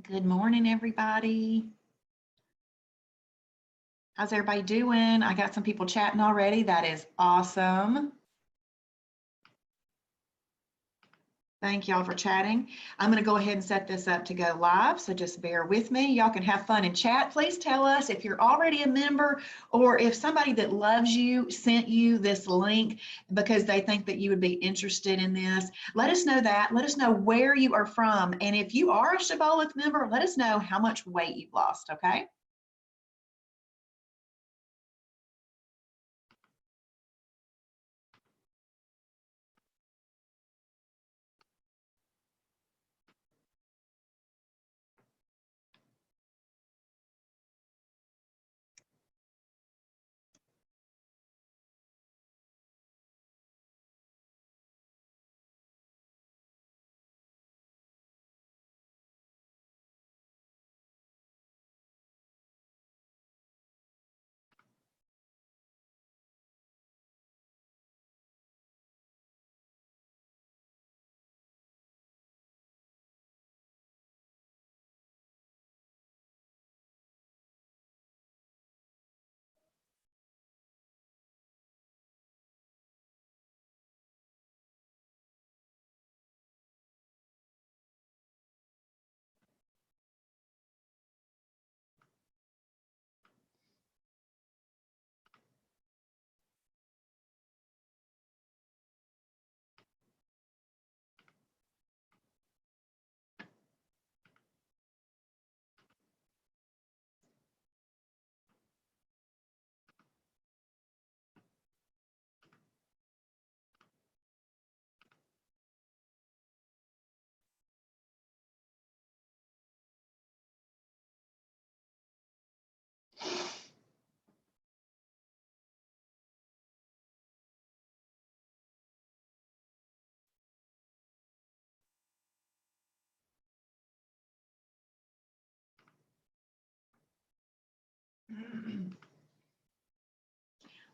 Good morning, everybody. How's everybody doing? I got some people chatting already. That is awesome. Thank y'all for chatting. I'm going to go ahead and set this up to go live, so just bear with me. Y'all can have fun and chat. Please tell us if you're already a member or if somebody that loves you sent you this link because they think that you would be interested in this. Let us know that. Let us know where you are from. And if you are a Shibboleth member, let us know how much weight you've lost, okay?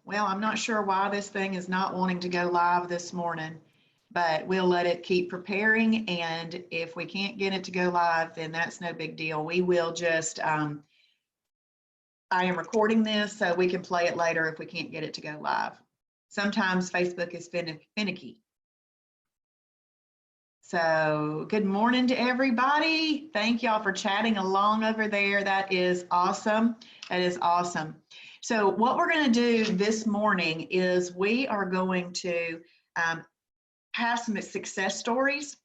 Well, I'm not sure why this thing is not wanting to go live this morning, but we'll let it keep preparing. And if we can't get it to go live, then that's no big deal. We will just, I am recording this so we can play it later if we can't get it to go live. Sometimes Facebook is finicky. So good morning to everybody. Thank y'all for chatting along over there. That is awesome. That is awesome. So what we're going to do this morning is we are going to have some success stories.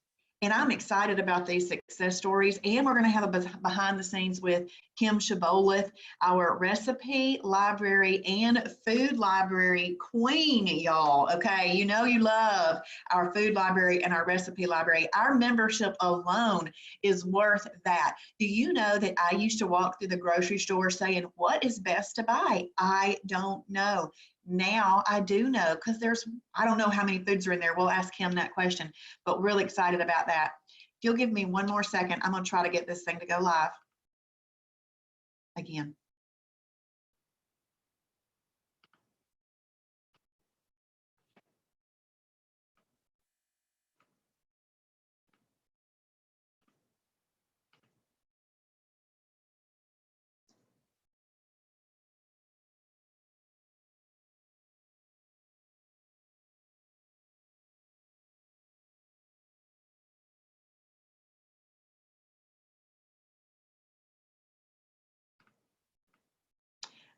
And I'm excited about these success stories. And we're going to have a behind the scenes with Kim Shibboleth, our recipe library and food library queen, y'all. Okay, you know you love our food library and our recipe library. Our membership alone is worth that. Do you know that I used to walk through the grocery store saying, what is best to buy? I don't know. Now I do know because I don't know how many foods are in there. We'll ask him that question, but really excited about that. If you'll give me one more second, I'm going to try to get this thing to go live again.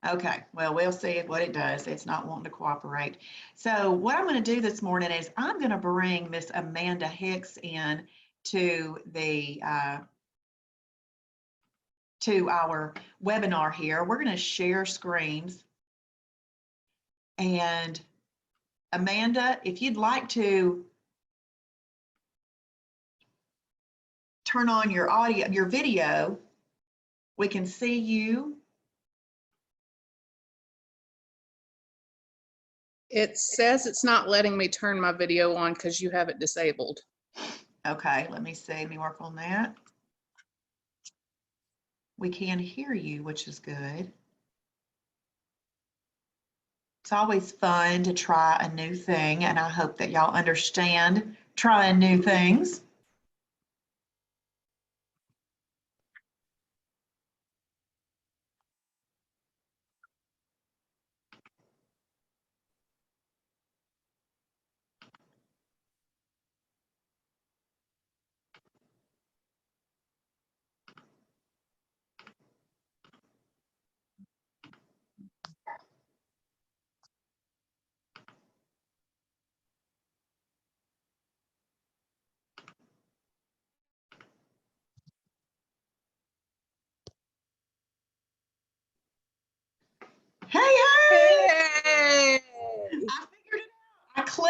Okay, well, we'll see what it does. It's not wanting to cooperate. So what I'm going to do this morning is I'm going to bring Miss Amanda Hicks in to the to our webinar here. We're going to share screens. And Amanda, if you'd like to turn on your audio, your video, we can see you. It says it's not letting me turn my video on because you have it disabled. Okay, let me see. Let me work on that. We can hear you, which is good. It's always fun to try a new thing, and I hope that y'all understand trying new things.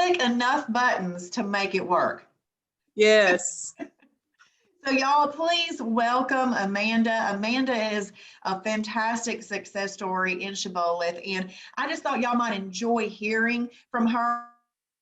click enough buttons to make it work. Yes. So y'all, please welcome Amanda. Amanda is a fantastic success story in Shibboleth, and I just thought y'all might enjoy hearing from her.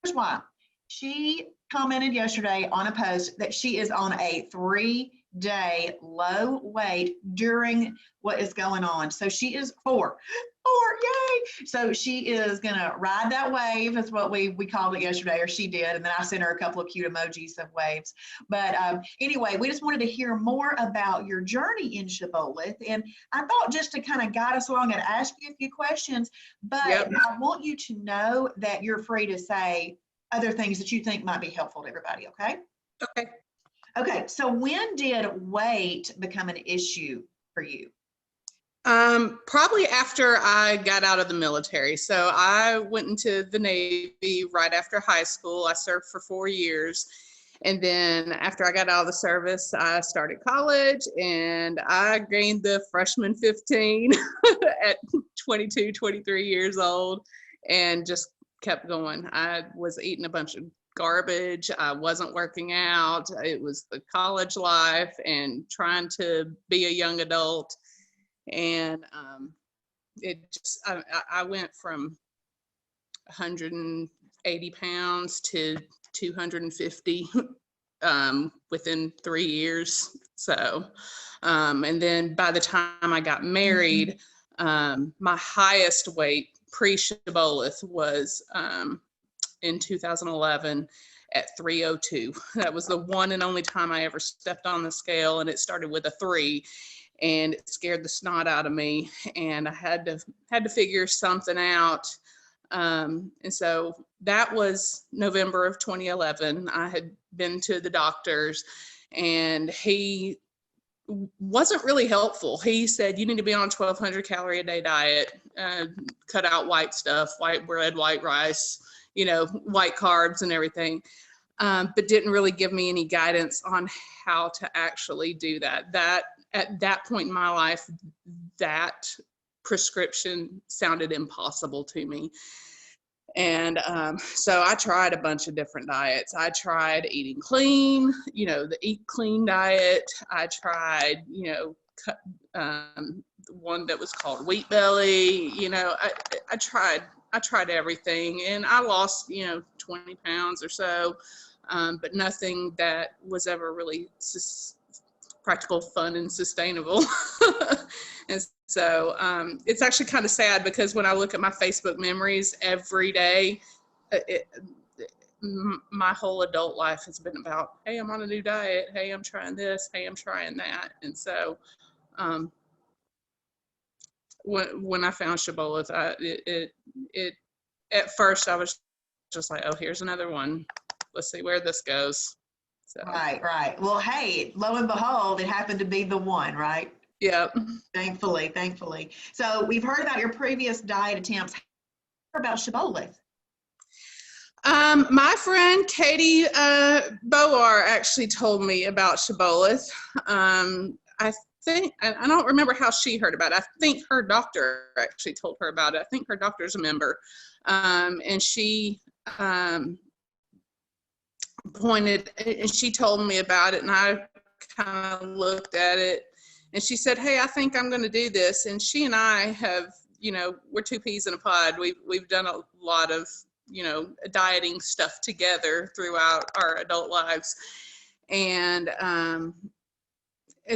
Here's why. She commented yesterday on a post that she is on a 3-day low weight during what is going on. So she is four, yay. So she is gonna ride that wave, is what we called it yesterday, or she did, and then I sent her a couple of cute emojis of waves. But anyway, we just wanted to hear more about your journey in Shibboleth, and I thought just to kind of guide us along and ask you a few questions, but Yep. I want you to know that you're free to say other things that you think might be helpful to everybody, okay? Okay. Okay, so when did weight become an issue for you? Probably after I got out of the military. So I went into the Navy right after high school. I served for 4 years. And then after I got out of the service, I started college and I gained the freshman 15 at 22, 23 years old and just kept going. I was eating a bunch of garbage. I wasn't working out. It was the college life and trying to be a young adult. And it just, I went from 180 pounds to 250 within 3 years. So, and then by the time I got married, my highest weight pre-Shibboleth was in 2011 at 302. That was the one and only time I ever stepped on the scale, and it started with a 3. And it scared the snot out of me, and I had to figure something out. And so that was November of 2011. I had been to the doctors, and he wasn't really helpful. He said, you need to be on a 1,200 calorie a day diet, cut out white stuff, white bread, white rice, white carbs and everything. But didn't really give me any guidance on how to actually do that. At that point in my life, that prescription sounded impossible to me. And so I tried a bunch of different diets. I tried eating clean, the Eat Clean diet. I tried, one that was called Wheat Belly. I tried everything, and I lost, 20 pounds or so, but nothing that was ever really practical, fun, and sustainable. And so it's actually kind of sad because when I look at my Facebook memories every day, my whole adult life has been about, hey, I'm on a new diet. Hey, I'm trying this. Hey, I'm trying that. And so when I found Shibboleth, at first I was just like, oh, here's another one. Let's see where this goes. So. Right. Well, hey, lo and behold, it happened to be the one, right? Yeah. Thankfully. So we've heard about your previous diet attempts. What about Shibboleth? My friend Katie Boar actually told me about Shibboleth. I don't remember how she heard about it. I think her doctor actually told her about it. I think her doctor's a member. And she she told me about it, and I kind of looked at it, and she said, hey, I think I'm going to do this. And she and I have, we're two peas in a pod. We've done a lot of, dieting stuff together throughout our adult lives. And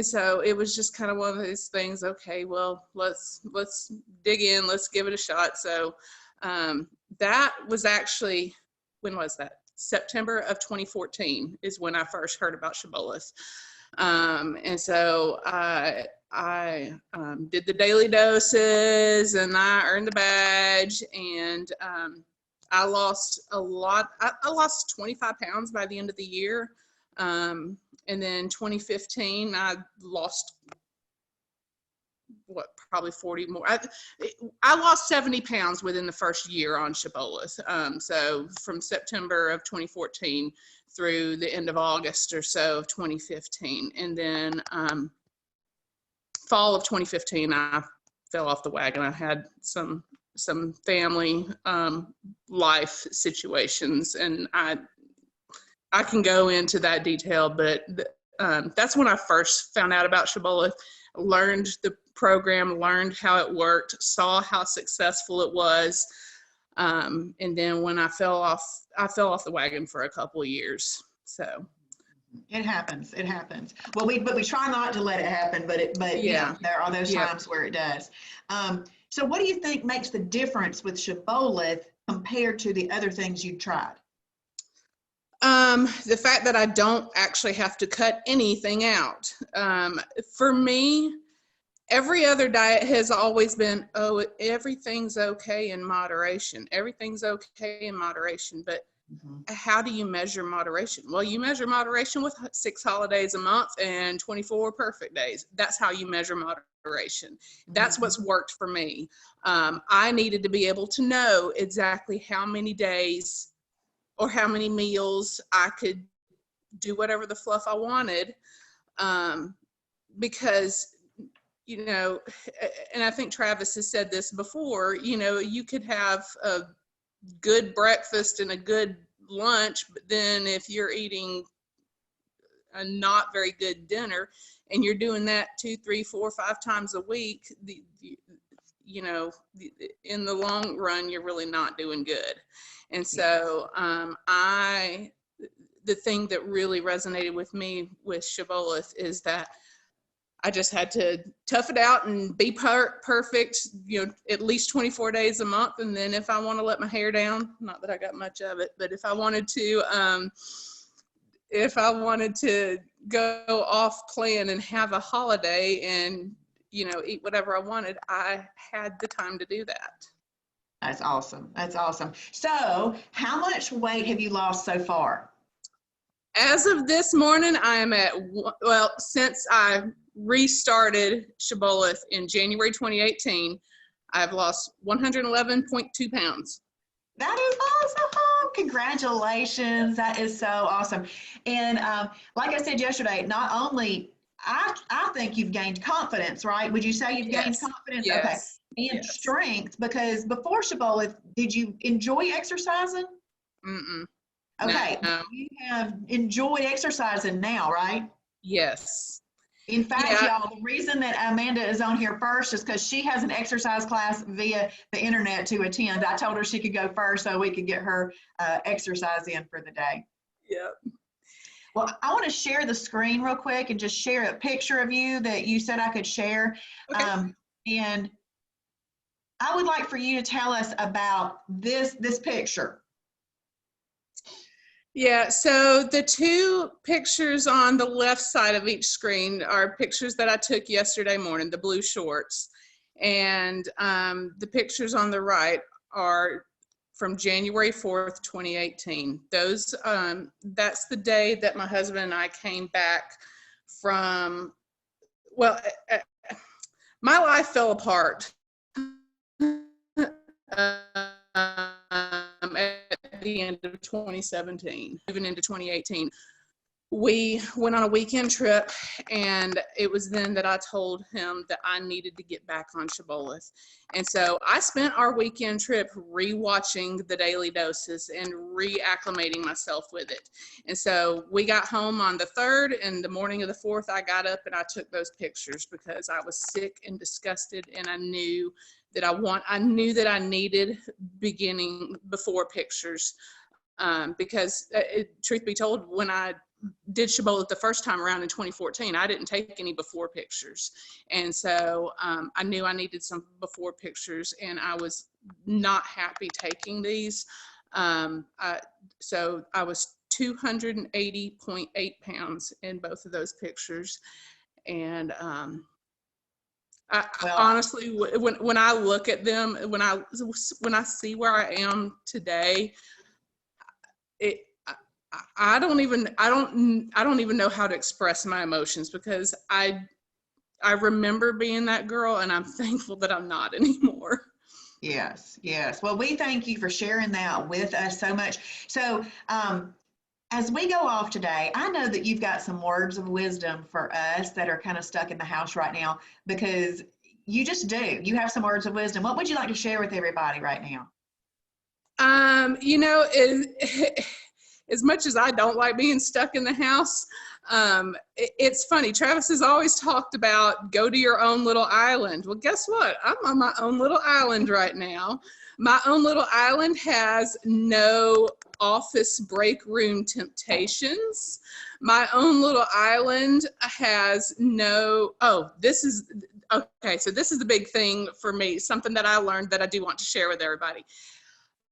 so it was just kind of one of those things. Okay, well, let's dig in, let's give it a shot. So that was actually, when was that? September of 2014 is when I first heard about Shibboleth. And so I did the daily doses, and I earned the badge, and I lost a lot. I lost 25 pounds by the end of the year. And then 2015, I lost probably 40 more. I lost 70 pounds within the first year on Shibboleth. So from September of 2014 through the end of August or so of 2015. And then fall of 2015, I fell off the wagon. I had some some family life situations, and I can go into that detail, but that's when I first found out about Shibboleth, learned the program, learned how it worked, saw how successful it was. And then when I fell off the wagon for a couple of years. So it happens. It happens. Well, but we try not to let it happen, but yeah, there are those yep. times where it does. So what do you think makes the difference with Shibboleth compared to the other things you've tried? The fact that I don't actually have to cut anything out. For me, every other diet has always been, oh, everything's okay in moderation. Everything's okay in moderation. But how do you measure moderation? Well, you measure moderation with 6 holidays a month and 24 perfect days. That's how you measure moderation. That's what's worked for me. I needed to be able to know exactly how many days or how many meals I could do whatever the fluff I wanted, because, you know, and I think Travis has said this before, you know, you could have a good breakfast and a good lunch, but then if you're eating a not very good dinner and you're doing that 2, 3, 4, 5 times a week, you know, in the long run, you're really not doing good. And so the thing that really resonated with me with Shibboleth is that I just had to tough it out and be perfect, you know, at least 24 days a month. And then if I want to let my hair down, not that I got much of it, but if I wanted to go off plan and have a holiday and, you know, eat whatever I wanted, I had the time to do that. That's awesome. That's awesome. So how much weight have you lost so far? As of this morning, I am at, well, since I restarted Shibboleth in January 2018, I've lost 111.2 pounds. That is awesome. Congratulations. That is so awesome. And like I said yesterday, not only, I think you've gained confidence, right? Would you say you've gained confidence? Yes. Okay. And strength, because before Shibboleth, did you enjoy exercising? Mm-mm. Okay. No. You have enjoyed exercising now, right? Yes. In fact, y'all, the reason that Amanda is on here first is because she has an exercise class via the internet to attend. I told her she could go first so we could get her exercise in for the day. Yep. Well, I want to share the screen real quick and just share a picture of you that you said I could share. Okay. And I would like for you to tell us about this picture. Yeah, so the 2 pictures on the left side of each screen are pictures that I took yesterday morning, the blue shorts. And the pictures on the right are from January 4th, 2018. Those, that's the day that my husband and I came back from, well, my life fell apart. At the end of 2017, moving into 2018, we went on a weekend trip, and it was then that I told him that I needed to get back on Shibboleth. And so I spent our weekend trip rewatching the daily doses and reacclimating myself with it. And so we got home on the 3rd, and the morning of the 4th, I got up and I took those pictures because I was sick and disgusted, and I knew that I knew that I needed beginning before pictures, because truth be told, when I did Shibboleth the first time around in 2014, I didn't take any before pictures. And so I knew I needed some before pictures, and I was not happy taking these. So I was 280.8 pounds in both of those pictures. And honestly, when I look at them, when I see where I am today, I don't even know how to express my emotions, because I remember being that girl, and I'm thankful that I'm not anymore. Yes, yes. Well, we thank you for sharing that with us so much. So, as we go off today, I know that you've got some words of wisdom for us that are kind of stuck in the house right now, because you just do. You have some words of wisdom. What would you like to share with everybody right now? You know, as much as I don't like being stuck in the house, it's funny. Travis has always talked about go to your own little island. Well, guess what? I'm on my own little island right now. My own little island has no office break room temptations. My own little island has no, this is, okay, so this is the big thing for me, something that I learned that I do want to share with everybody.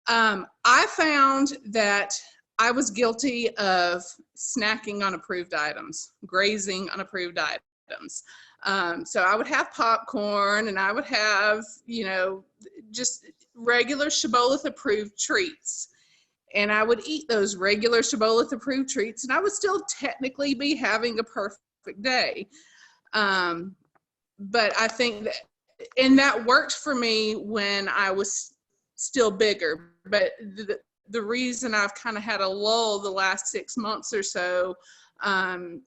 I found that I was guilty of snacking on approved items, grazing on approved items. So I would have popcorn and I would have, you know, just regular Shibboleth approved treats. And I would eat those regular Shibboleth approved treats and I would still technically be having a perfect day. But I think that, and that worked for me when I was still bigger. But the reason I've kind of had a lull the last 6 months or so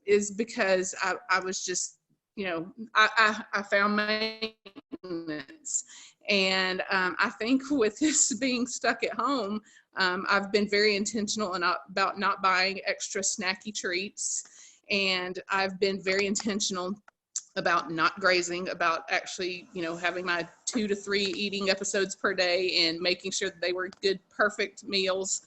is because I was just, you know, I found maintenance. And I think with this being stuck at home, I've been very intentional about not buying extra snacky treats. And I've been very intentional about not grazing, about actually, you know, having my 2 to 3 eating episodes per day and making sure that they were good, perfect meals.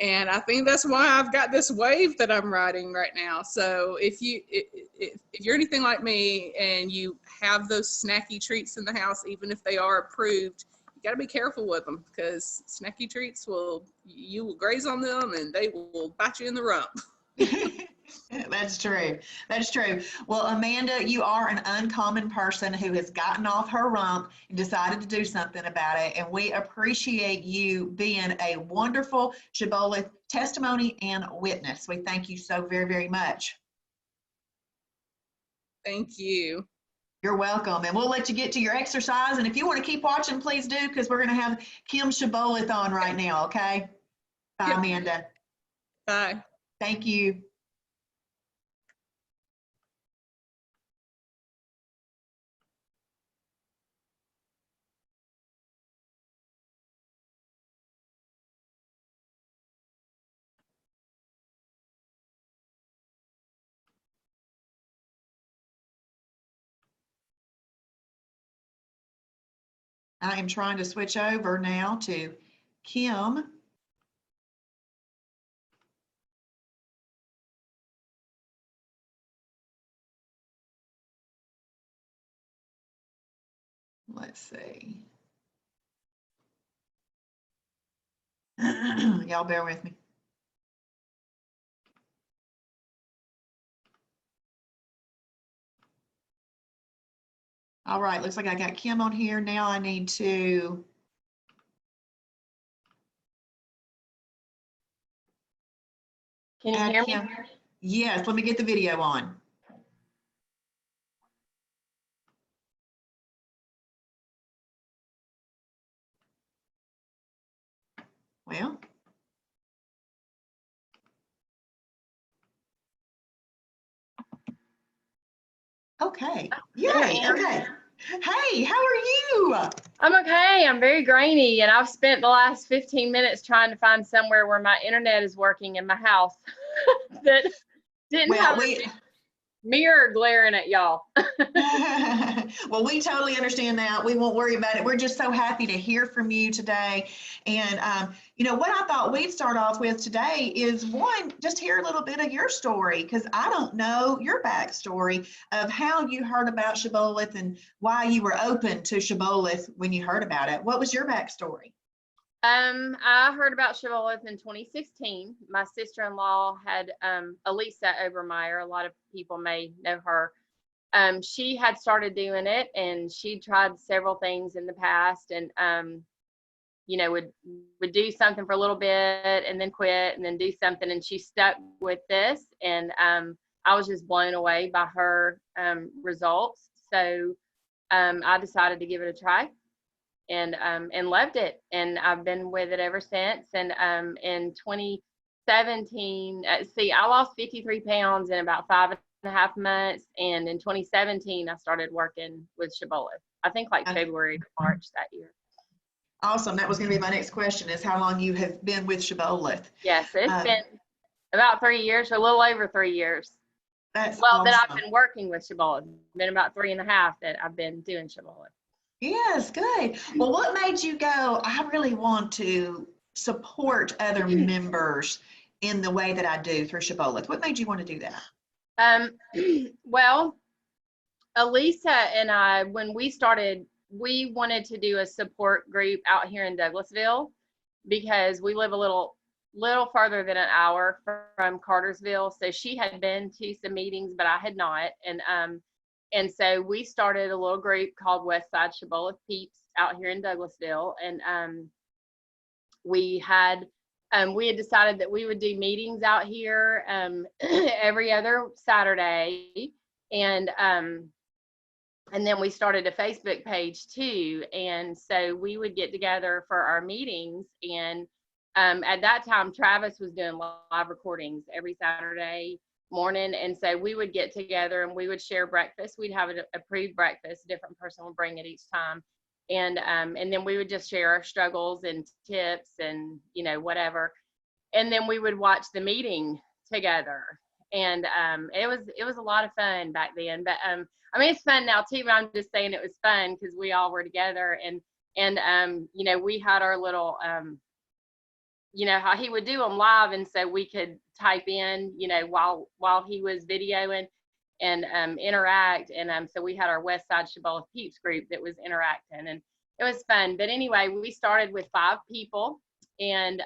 And I think that's why I've got this wave that I'm riding right now. So if you're anything like me and you have those snacky treats in the house, even if they are approved, you got to be careful with them because snacky treats you will graze on them and they will bite you in the rump. That's true. That's true. Well, Amanda, you are an uncommon person who has gotten off her rump and decided to do something about it. And we appreciate you being a wonderful Shibboleth testimony and witness. We thank you so very, very much. Thank you. You're welcome. And we'll let you get to your exercise. And if you want to keep watching, please do, because we're going to have Kim Shibboleth on right now. Okay. Bye, Yep. Amanda. Bye. Thank you. I am trying to switch over now to Kim. Let's see. Y'all bear with me. All right, looks like I got Kim on here. Now I need to Can you add hear me? Kim. Yes, let me get the video on. Well. Okay. Yay. Okay. Hey, how are you? I'm okay. I'm very grainy, and I've spent the last 15 minutes trying to find somewhere where my internet is working in my house that didn't have a mirror glaring at y'all. Well, we totally understand that. We won't worry about it. We're just so happy to hear from you today. And, you know, what I thought we'd start off with today is one, just hear a little bit of your story, because I don't know your backstory of how you heard about Shibboleth and why you were open to Shibboleth when you heard about it. What was your backstory? I heard about Shibboleth in 2016. My sister-in-law had Elisa Obermeyer. A lot of people may know her. She had started doing it, and she tried several things in the past, and you know, would do something for a little bit and then quit and then do something, and she stuck with this, and I was just blown away by her results. So I decided to give it a try, and loved it, and I've been with it ever since. And in 2017, I lost 53 pounds in about 5.5 5.5 months. And in 2017, I started working with Shibboleth. I think like February to March that year. Awesome. That was going to be my next question, is how long you have been with Shibboleth. Yes, it's been about 3 years, or a little over 3 years. That's Well, awesome. that I've been working with Shibboleth. It's been about 3.5 that I've been doing Shibboleth. Yes, good. Well, what made you go, I really want to support other members in the way that I do through Shibboleth? What made you want to do that? Well, Elisa and I, when we started, we wanted to do a support group out here in Douglasville because we live a little farther than an hour from Cartersville. So she had been to some meetings, but I had not. And so we started a little group called Westside Shibboleth Peeps out here in Douglasville. And we had decided that we would do meetings out here every other Saturday. And then we started a Facebook page too. And so we would get together for our meetings. And at that time, Travis was doing live recordings every Saturday morning. And so we would get together and we would share breakfast. We'd have an approved breakfast. A different person would bring it each time. And then we would just share our struggles and tips and, whatever. And then we would watch the meeting together. And it was a lot of fun back then. But it's fun now too, but I'm just saying it was fun because we all were together and we had our little, how he would do them live. And so we could type in, while he was videoing and interact. And so we had our Westside Shibboleth Peeps group that was interacting, and it was fun. But anyway, we started with 5 people. And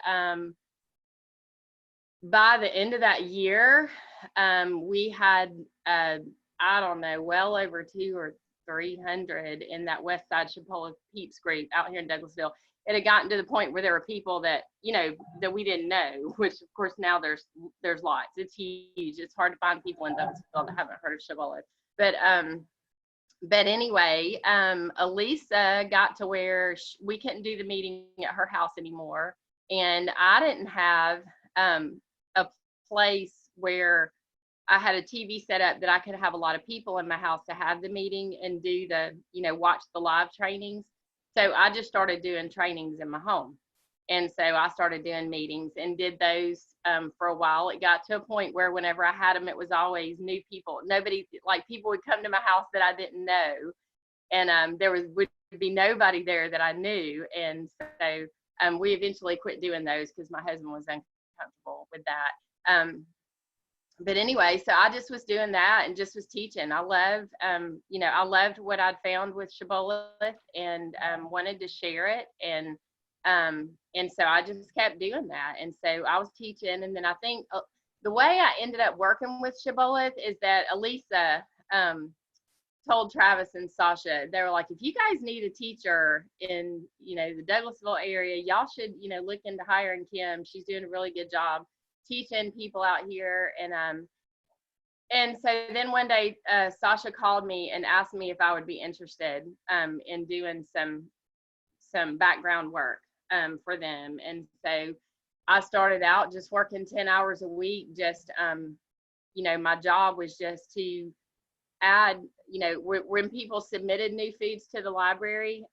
by the end of that year, we had, I don't know, well over 200 or 300 in that Westside Shibboleth Peeps group out here in Douglasville. It had gotten to the point where there were people that, that we didn't know, which of course now there's lots. It's huge. It's hard to find people in Douglasville that haven't heard of Shibboleth. But anyway, Elisa got to where we couldn't do the meeting at her house anymore. And I didn't have a place where I had a TV set up that I could have a lot of people in my house to have the meeting and do the, watch the live trainings. So I just started doing trainings in my home. And so I started doing meetings and did those for a while. It got to a point where whenever I had them, it was always new people. People would come to my house that I didn't know. And there would be nobody there that I knew. And so we eventually quit doing those because my husband was uncomfortable with that. But anyway, so I just was doing that and just was teaching. I loved, I loved what I'd found with Shibboleth and wanted to share it. And so I just kept doing that. And so I was teaching. And then I think the way I ended up working with Shibboleth is that Elisa told Travis and Sasha, they were like, if you guys need a teacher in, the Douglasville area, y'all should, look into hiring Kim. She's doing a really good job teaching people out here. And so then one day Sasha called me and asked me if I would be interested in doing some background work for them. And so I started out just working 10 hours a week. Just my job was just to add, when people submitted new foods to the library,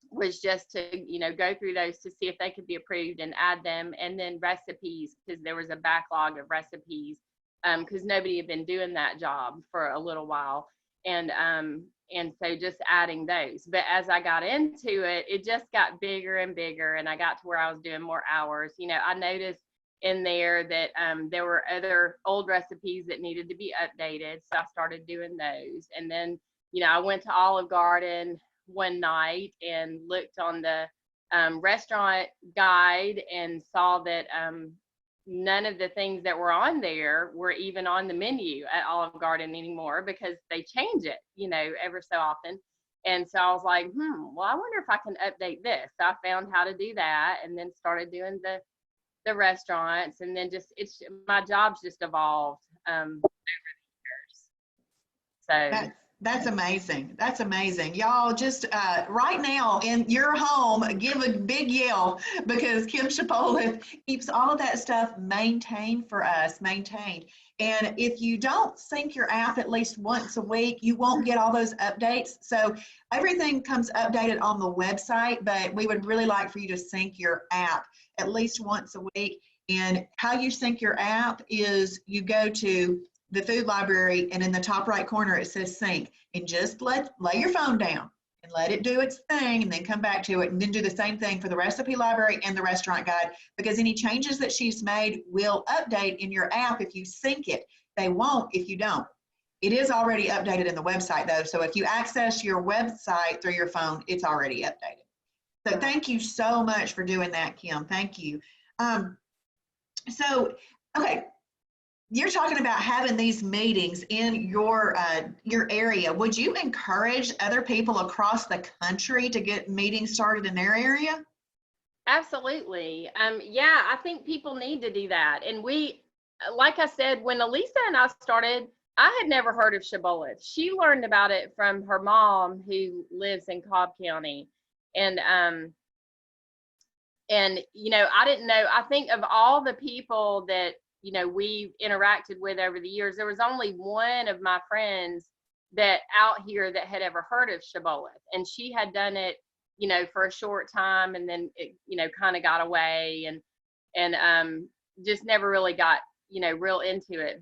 was just to, go through those to see if they could be approved and add them. And then recipes, because there was a backlog of recipes, because nobody had been doing that job for a little while. And so just adding those. But as I got into it, it just got bigger and bigger. And I got to where I was doing more hours. I noticed in there that there were other old recipes that needed to be updated. So I started doing those. And then, I went to Olive Garden one night and looked on the restaurant guide and saw that none of the things that were on there were even on the menu at Olive Garden anymore because they change it, ever so often. And so I was like, well, I wonder if I can update this. So I found how to do that and then started doing the restaurants, and then my job's just evolved over the years. So That's amazing. That's amazing. Y'all just right now in your home, give a big yell because Kim Shibboleth keeps all of that stuff maintained for us, maintained. And if you don't sync your app at least once a week, you won't get all those updates. So everything comes updated on the website, but we would really like for you to sync your app at least once a week. And how you sync your app is you go to the food library, and in the top right corner it says sync, and just lay your phone down and let it do its thing, and then come back to it, and then do the same thing for the recipe library and the restaurant guide, because any changes that she's made will update in your app if you sync it. They won't if you don't. It is already updated in the website though, so if you access your website through your phone, it's already updated. So thank you so much for doing that, Kim. Thank you. Okay, you're talking about having these meetings in your area. Would you encourage other people across the country to get meetings started in their area? Absolutely. Yeah, I think people need to do that. And we, like I said, when Elisa and I started, I had never heard of Shibboleth. She learned about it from her mom, who lives in Cobb County. And you know, I didn't know, I think of all the people that, you know, we've interacted with over the years, there was only one of my friends that out here that had ever heard of Shibboleth. And she had done it, you know, for a short time, and then it, you know, kind of got away, and just never really got, you know, real into it.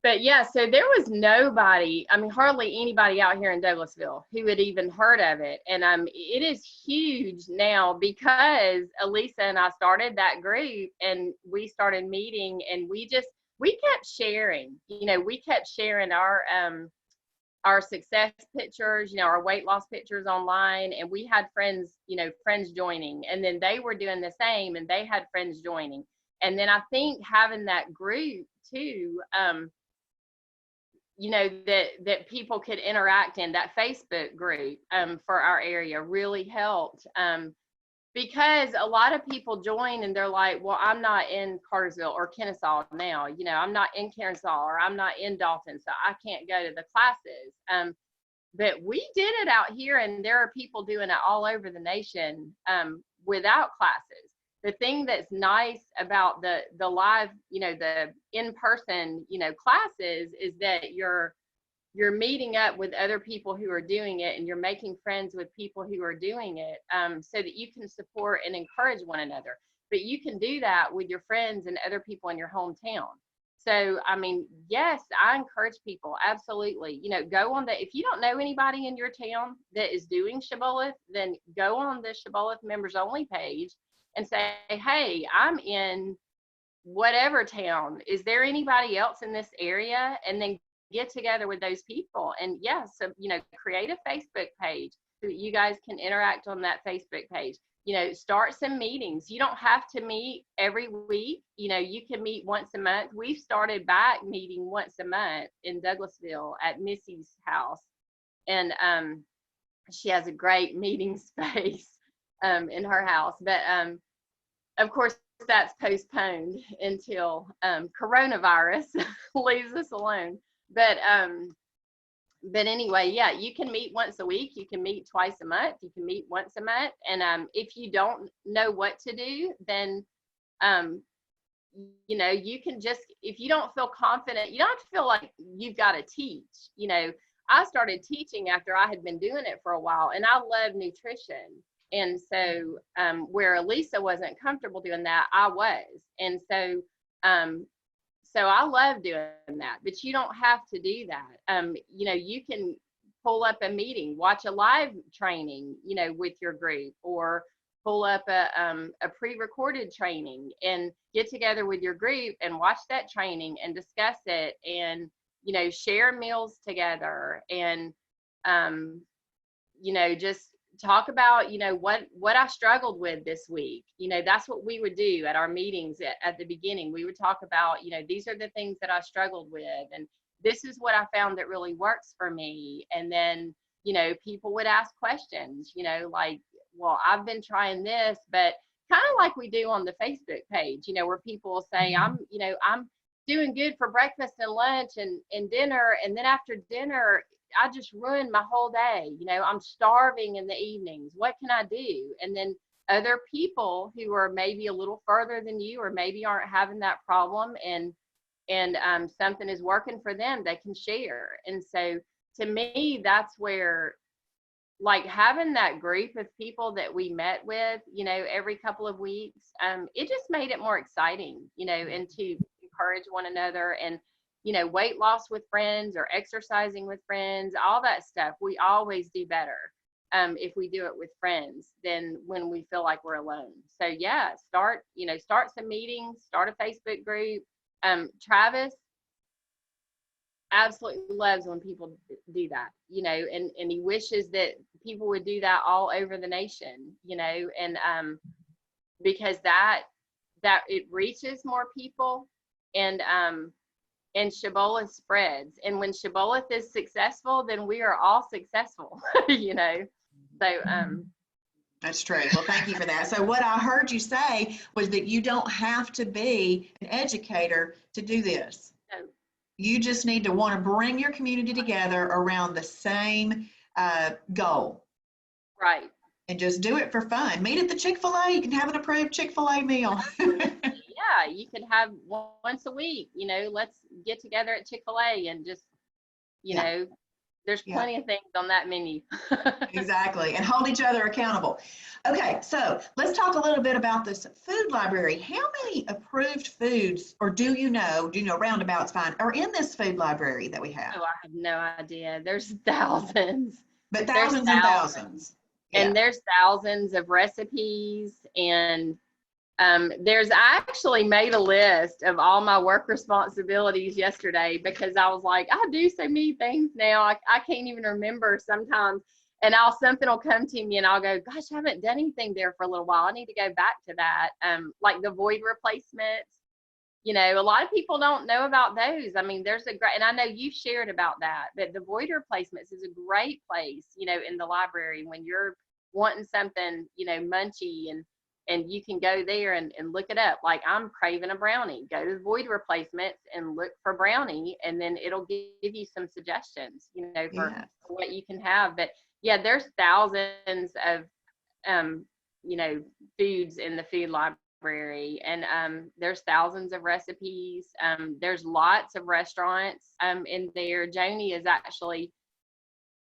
But yeah, so there was nobody, I mean, hardly anybody out here in Douglasville who had even heard of it. And it is huge now, because Elisa and I started that group, and we started meeting, and we kept sharing, you know, we kept sharing our success pictures, you know, our weight loss pictures online. And we had friends, you know, friends joining, and then they were doing the same, and they had friends joining. And then I think having that group too, you know, that people could interact in, that Facebook group for our area really helped, because a lot of people join and they're like, well, I'm not in Cartersville or Kennesaw now, you know, I'm not in Kennesaw, or I'm not in Dalton, so I can't go to the classes. But we did it out here, and there are people doing it all over the nation without classes. The thing that's nice about the live, you know, the in-person, you know, classes, is that you're meeting up with other people who are doing it, and you're making friends with people who are doing it, so that you can support and encourage one another. But you can do that with your friends and other people in your hometown. So, I mean, yes, I encourage people, absolutely. You know, go on if you don't know anybody in your town that is doing Shibboleth, then go on the Shibboleth members only page and say, hey, I'm in whatever town. Is there anybody else in this area? And then get together with those people. And yeah, so, you know, create a Facebook page so that you guys can interact on that Facebook page. You know, start some meetings. You don't have to meet every week. You know, you can meet once a month. We've started back meeting once a month in Douglasville at Missy's house. And she has a great meeting space in her house. But of course, that's postponed until coronavirus leaves us alone. But anyway, yeah, you can meet once a week, you can meet twice a month, you can meet once a month. And if you don't know what to do, then you know, you can just, if you don't feel confident, you don't have to feel like you've got to teach. You know, I started teaching after I had been doing it for a while, and I love nutrition. And so where Elisa wasn't comfortable doing that, I was. And so so I love doing that, but you don't have to do that. You know, you can pull up a meeting, watch a live training, you know, with your group, or pull up a pre-recorded training and get together with your group and watch that training and discuss it, and, you know, share meals together, and, you know, just talk about, you know, what I struggled with this week. You know, that's what we would do at our meetings at the beginning. We would talk about, you know, these are the things that I struggled with, and this is what I found that really works for me. And then, you know, people would ask questions, you know, like, well, I've been trying this, but kind of like we do on the Facebook page, you know, where people will say, I'm doing good for breakfast and lunch and dinner, and then after dinner, I just ruined my whole day. You know, I'm starving in the evenings. What can I do? And then other people who are maybe a little further than you, or maybe aren't having that problem, and and something is working for them, they can share. And so to me, that's where, like, having that group of people that we met with, every couple of weeks, it just made it more exciting, and to encourage one another. And weight loss with friends or exercising with friends, all that stuff, we always do better if we do it with friends than when we feel like we're alone. So yeah, start some meetings, start a Facebook group. Travis absolutely loves when people do that, and he wishes that people would do that all over the nation, and because that it reaches more people, and Shibboleth spreads. And when Shibboleth is successful, then we are all successful, So That's true. Well, thank you for that. So what I heard you say was that you don't have to be an educator to do this. No. You just need to want to bring your community together around the same goal. Right. And just do it for fun. Meet at the Chick-fil-A. You can have an approved Chick-fil-A meal. Yeah, you can have once a week, let's get together at Chick-fil-A and just, there's plenty of things on that menu. Exactly. And hold each other accountable. Okay, so let's talk a little bit about this food library. How many approved foods, or do you know, roundabout's fine, are in this food library that we have? Oh, I have no idea. There's thousands. But thousands and thousands. And there's thousands of recipes, and I actually made a list of all my work responsibilities yesterday, because I was like, I do so many things now. I can't even remember sometimes. And something will come to me and I'll go, gosh, I haven't done anything there for a little while. I need to go back to that. Like the void replacements, a lot of people don't know about those. I mean, there's a great, and I know you shared about that, but the void replacements is a great place, in the library when you're wanting something, munchy, and you can go there and look it up. Like, I'm craving a brownie. Go to the void replacements and look for brownie, and then it'll give you some suggestions, for what you can have. But yeah, there's thousands of, foods in the food library, and there's thousands of recipes. There's lots of restaurants in there. Joni is actually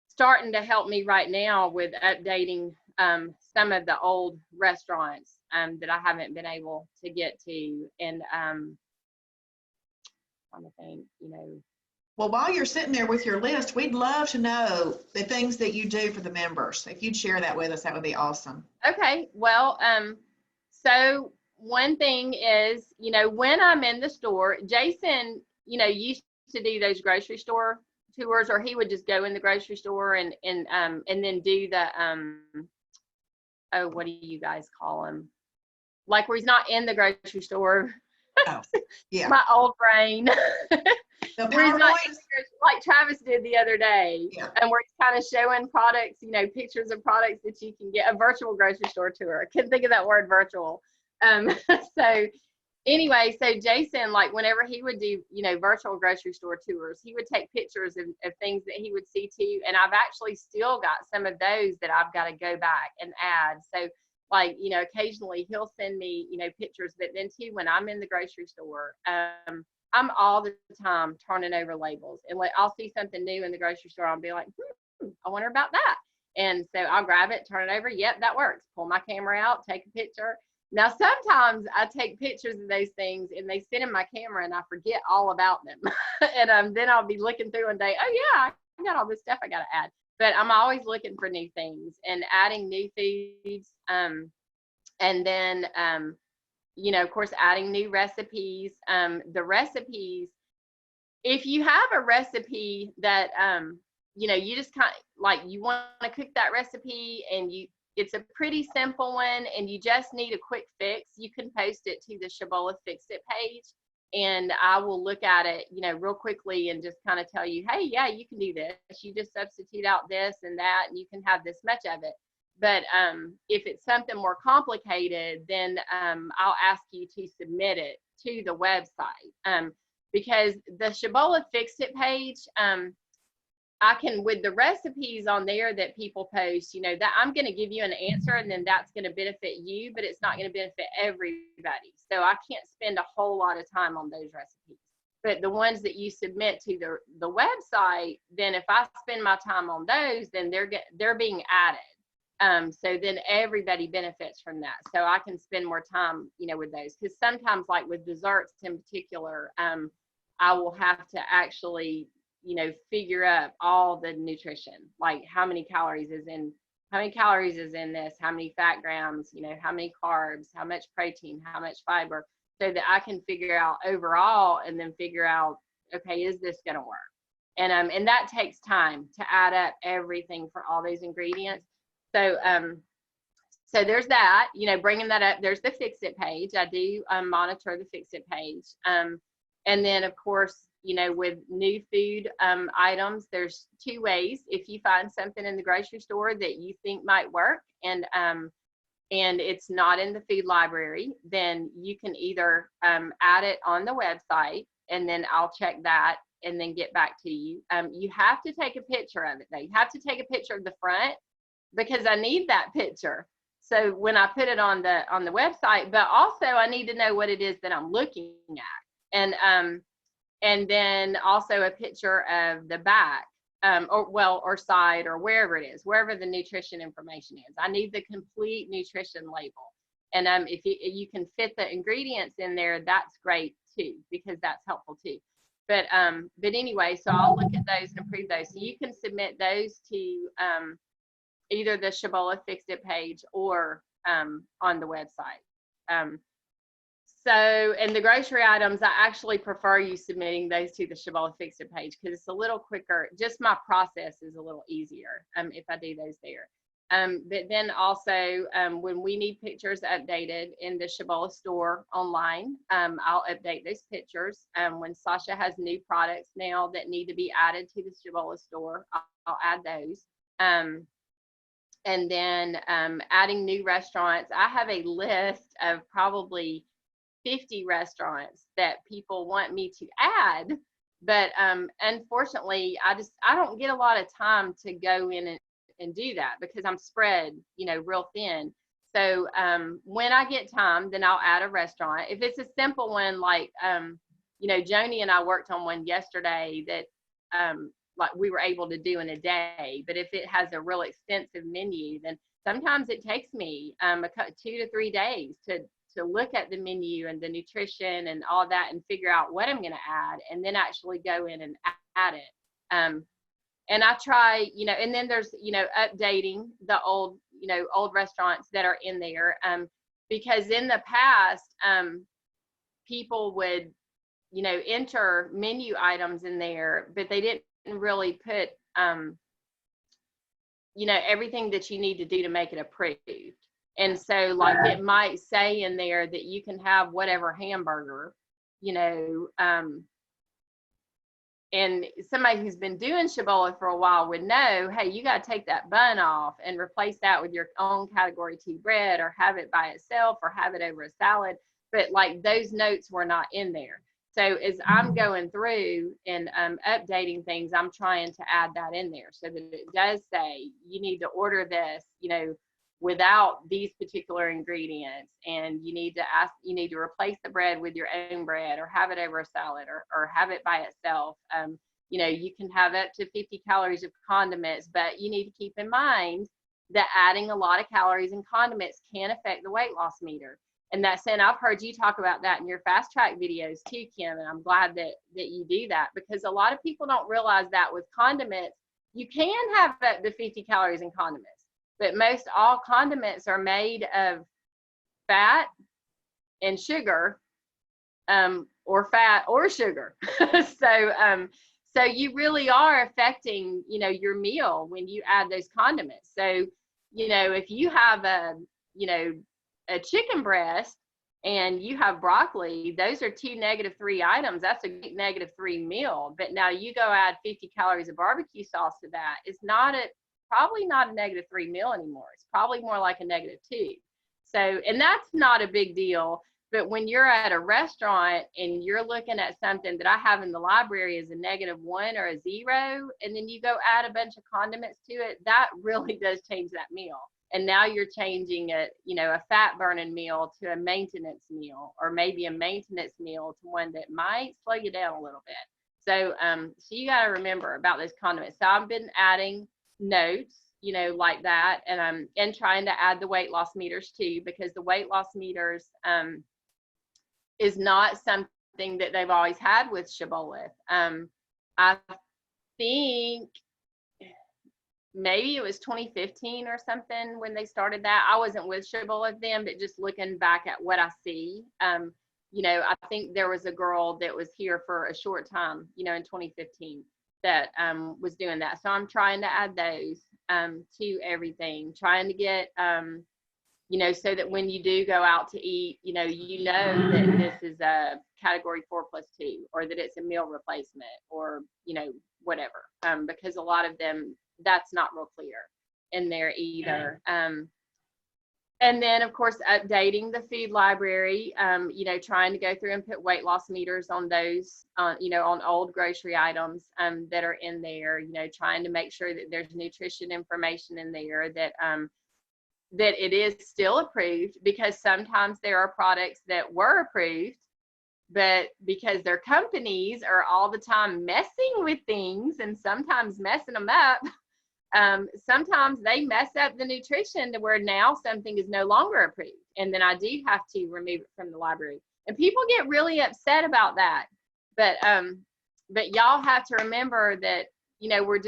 starting to help me right now with updating some of the old restaurants that I haven't been able to get to. And I'm trying to think, Well, while you're sitting there with your list, we'd love to know the things that you do for the members. If you'd share that with us, that would be awesome. Okay. Well, so one thing is, when I'm in the store, Jason, used to do those grocery store tours, or he would just go in the grocery store and then do the what do you guys call them? Like, where he's not in the grocery store. Oh, yeah. My old brain. The Where he's not in PowerPoints? like Travis did the other day. Yeah. And where he's kind of showing products, pictures of products that you can get, a virtual grocery store tour. I couldn't think of that word, virtual. So anyway, so Jason, like, whenever he would do, virtual grocery store tours, he would take pictures of things that he would see too. And I've actually still got some of those that I've got to go back and add. So, like, occasionally he'll send me, pictures, but then too, when I'm in the grocery store, I'm all the time turning over labels, and like, I'll see something new in the grocery store. I'll be like, I wonder about that. And so I'll grab it, turn it over. Yep, that works. Pull my camera out, take a picture. Now, sometimes I take pictures of those things and they sit in my camera and I forget all about them. And then I'll be looking through and say, oh yeah, I got all this stuff I got to add. But I'm always looking for new things and adding new foods. And then, of course, adding new recipes. The recipes, if you have a recipe that, you just kind of like, you want to cook that recipe and it's a pretty simple one and you just need a quick fix, you can post it to the Shibboleth Fix It page. And I will look at it, real quickly and just kind of tell you, hey, yeah, you can do this. You just substitute out this and that, and you can have this much of it. But if it's something more complicated, then I'll ask you to submit it to the website. Because the Shibboleth Fix It page, I can, with the recipes on there that people post, that I'm going to give you an answer and then that's going to benefit you, but it's not going to benefit everybody. So I can't spend a whole lot of time on those recipes. But the ones that you submit to the website, then if I spend my time on those, then they're being added. So then everybody benefits from that. So I can spend more time, with those. Because sometimes, like with desserts in particular, I will have to actually, figure up all the nutrition, like how many calories is in this, how many fat grams, how many carbs, how much protein, how much fiber, so that I can figure out overall, and then figure out, okay, is this going to work? And that takes time to add up everything for all those ingredients. So so there's that, bringing that up. There's the Fix It page. I do monitor the Fix It page. And then, of course, with new food items, there's two ways. If you find something in the grocery store that you think might work, and it's not in the food library, then you can either add it on the website, and then I'll check that and then get back to you. You have to take a picture of it, though. You have to take a picture of the front, because I need that picture. So when I put it on the website, but also I need to know what it is that I'm looking at. And then also a picture of the back, or side, or wherever it is, wherever the nutrition information is. I need the complete nutrition label. And if you can fit the ingredients in there, that's great too, because that's helpful too. But anyway, so I'll look at those and approve those. So you can submit those to either the Cibola Fix It page or on the website. So, and the grocery items, I actually prefer you submitting those to the Cibola Fix It page, because it's a little quicker. Just my process is a little easier if I do those there. But then also, when we need pictures updated in the Cibola store online, I'll update those pictures. When Sasha has new products now that need to be added to the Cibola store, I'll add those. And then adding new restaurants. I have a list of probably 50 restaurants that people want me to add, but unfortunately I don't get a lot of time to go in and do that, because I'm spread real thin. So when I get time, then I'll add a restaurant. If it's a simple one, like Joni and I worked on one yesterday that like we were able to do in a day. But if it has a real extensive menu, then sometimes it takes me 2 to 3 days to look at the menu and the nutrition and all that, and figure out what I'm going to add, and then actually go in and add it. And I try, and then there's, updating the old restaurants that are in there. Because in the past, people would, enter menu items in there, but they didn't really put, everything that you need to do to make it approved. And so, like, it might say in there that you can have whatever hamburger, and somebody who's been doing Cibola for a while would know, hey, you got to take that bun off and replace that with your own category 2 bread, or have it by itself, or have it over a salad. But like, those notes were not in there. So as I'm going through and updating things, I'm trying to add that in there, so that it does say you need to order this, without these particular ingredients, and you need to replace the bread with your own bread, or have it over a salad, or have it by itself. You can have up to 50 calories of condiments, but you need to keep in mind that adding a lot of calories and condiments can affect the weight loss meter. And that's, and I've heard you talk about that in your fast track videos too, Kim, and I'm glad that you do that, because a lot of people don't realize that with condiments, you can have up to 50 calories in condiments. But most all condiments are made of fat and sugar, or fat or sugar. So you really are affecting, your meal when you add those condiments. So, if you have a chicken breast and you have broccoli, those are 2 -3 items. That's a -3 meal. But now you go add 50 calories of barbecue sauce to that. It's probably not a -3 meal anymore. It's probably more like a -2. So, and that's not a big deal. But when you're at a restaurant and you're looking at something that I have in the library as a -1 or a 0, and then you go add a bunch of condiments to it, that really does change that meal. and now you're changing it, you know, a fat burning meal to a maintenance meal, or maybe a maintenance meal to one that might slow you down a little bit. So, so you got to remember about those condiments. So I've been adding notes, you know, like that, and trying to add the weight loss meters too, because the weight loss meters is not something that they've always had with Shibboleth. I think maybe it was 2015 or something when they started that. I wasn't with Shibboleth then, but just looking back at what I see, you know, I think there was a girl that was here for a short time, you know, in 2015 that was doing that. So I'm trying to add those to everything, trying to get, you know, so that when you do go out to eat, you know that this is a category 4+2, or that it's a meal replacement, or, you know, whatever, because a lot of them, that's not real clear in there either. And then, of course, updating the food library, you know, trying to go through and put weight loss meters on those, you know, on old grocery items that are in there, you know, trying to make sure that there's nutrition information in there, that that it is still approved, because sometimes there are products that were approved, but because their companies are all the time messing with things and sometimes messing them up, sometimes they mess up the nutrition to where now something is no longer approved. And then I do have to remove it from the library. And people get really upset about that. But y'all have to remember that, you know, we're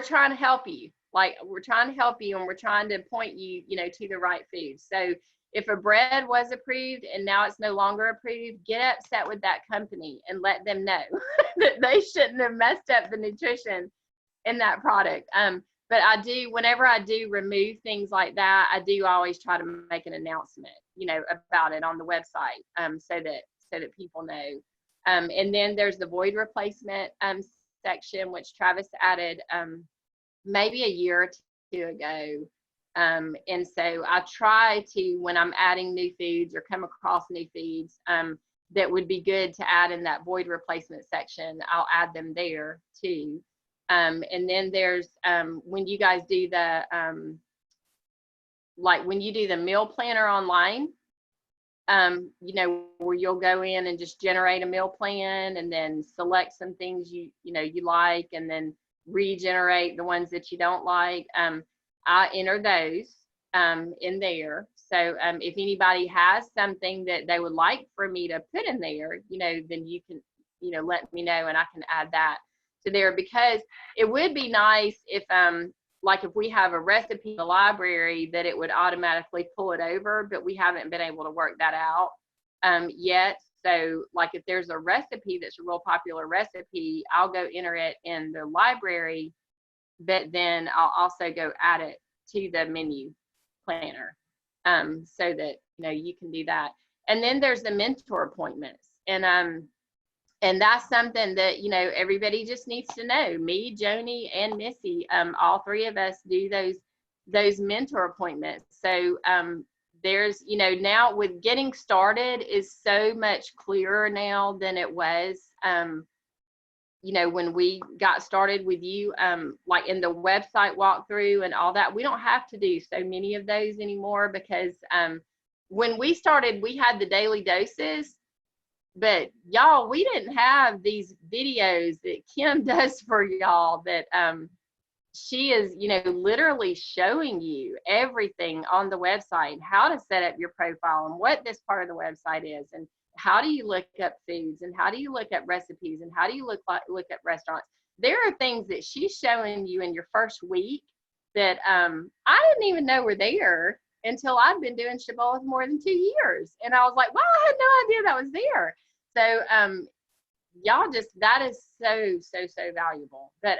trying to help you. Like, we're trying to help you, and we're trying to point you, you know, to the right food. So if a bread was approved and now it's no longer approved, get upset with that company and let them know that they shouldn't have messed up the nutrition in that product. But I do, whenever I do remove things like that, I do always try to make an announcement, you know, about it on the website, so that people know. And then there's the void replacement section, which Travis added maybe a year or two ago. And so I try to, when I'm adding new foods or come across new foods that would be good to add in that void replacement section, I'll add them there too. And then there's when you guys do the like when you do the meal planner online, you know, where you'll go in and just generate a meal plan and then select some things you like, and then regenerate the ones that you don't like. I enter those in there. So if anybody has something that they would like for me to put in there, you know, then you can, you know, let me know and I can add that to there, because it would be nice if like if we have a recipe in the library that it would automatically pull it over, but we haven't been able to work that out yet. So like if there's a recipe that's a real popular recipe, I'll go enter it in the library, but then I'll also go add it to the menu planner so that, you know, you can do that. And then there's the mentor appointments. And that's something that, you know, everybody just needs to know. Me, Joni, and Missy, all three of us do those mentor appointments. So there's, you know, now with getting started is so much clearer now than it was, you know, when we got started with you, like in the website walkthrough and all that. We don't have to do so many of those anymore, because when we started, we had the daily doses. But y'all, we didn't have these videos that Kim does for y'all, that she is, you know, literally showing you everything on the website, how to set up your profile and what this part of the website is, and how do you look up foods, and how do you look up recipes, and how do you look at restaurants. There are things that she's showing you in your first week that I didn't even know were there until I'd been doing Shibboleth more than 2 years. And I was like, wow, I had no idea that was there. So y'all just, that is so valuable. But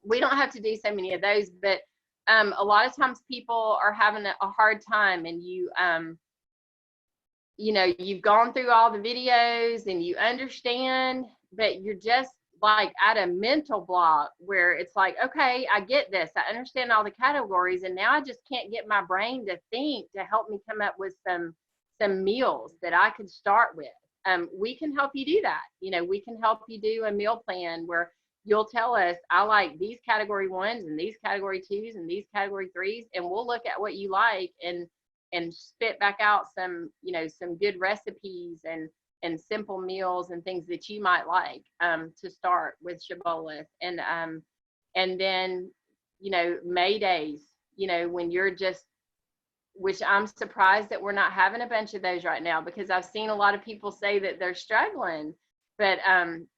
we don't have to do so many of those, but a lot of times people are having a hard time, and you know, you've gone through all the videos and you understand, but you're just like at a mental block where it's like, okay, I get this, I understand all the categories, and now I just can't get my brain to think to help me come up with some meals that I could start with. We can help you do that. You know, we can help you do a meal plan where you'll tell us, I like these category 1s and these category 2s and these category 3s, and we'll look at what you like and spit back out some, you know, some good recipes and simple meals and things that you might like to start with Shibboleth. And then, you know, May days, you know, when you're just, which I'm surprised that we're not having a bunch of those right now, because I've seen a lot of people say that they're struggling. But,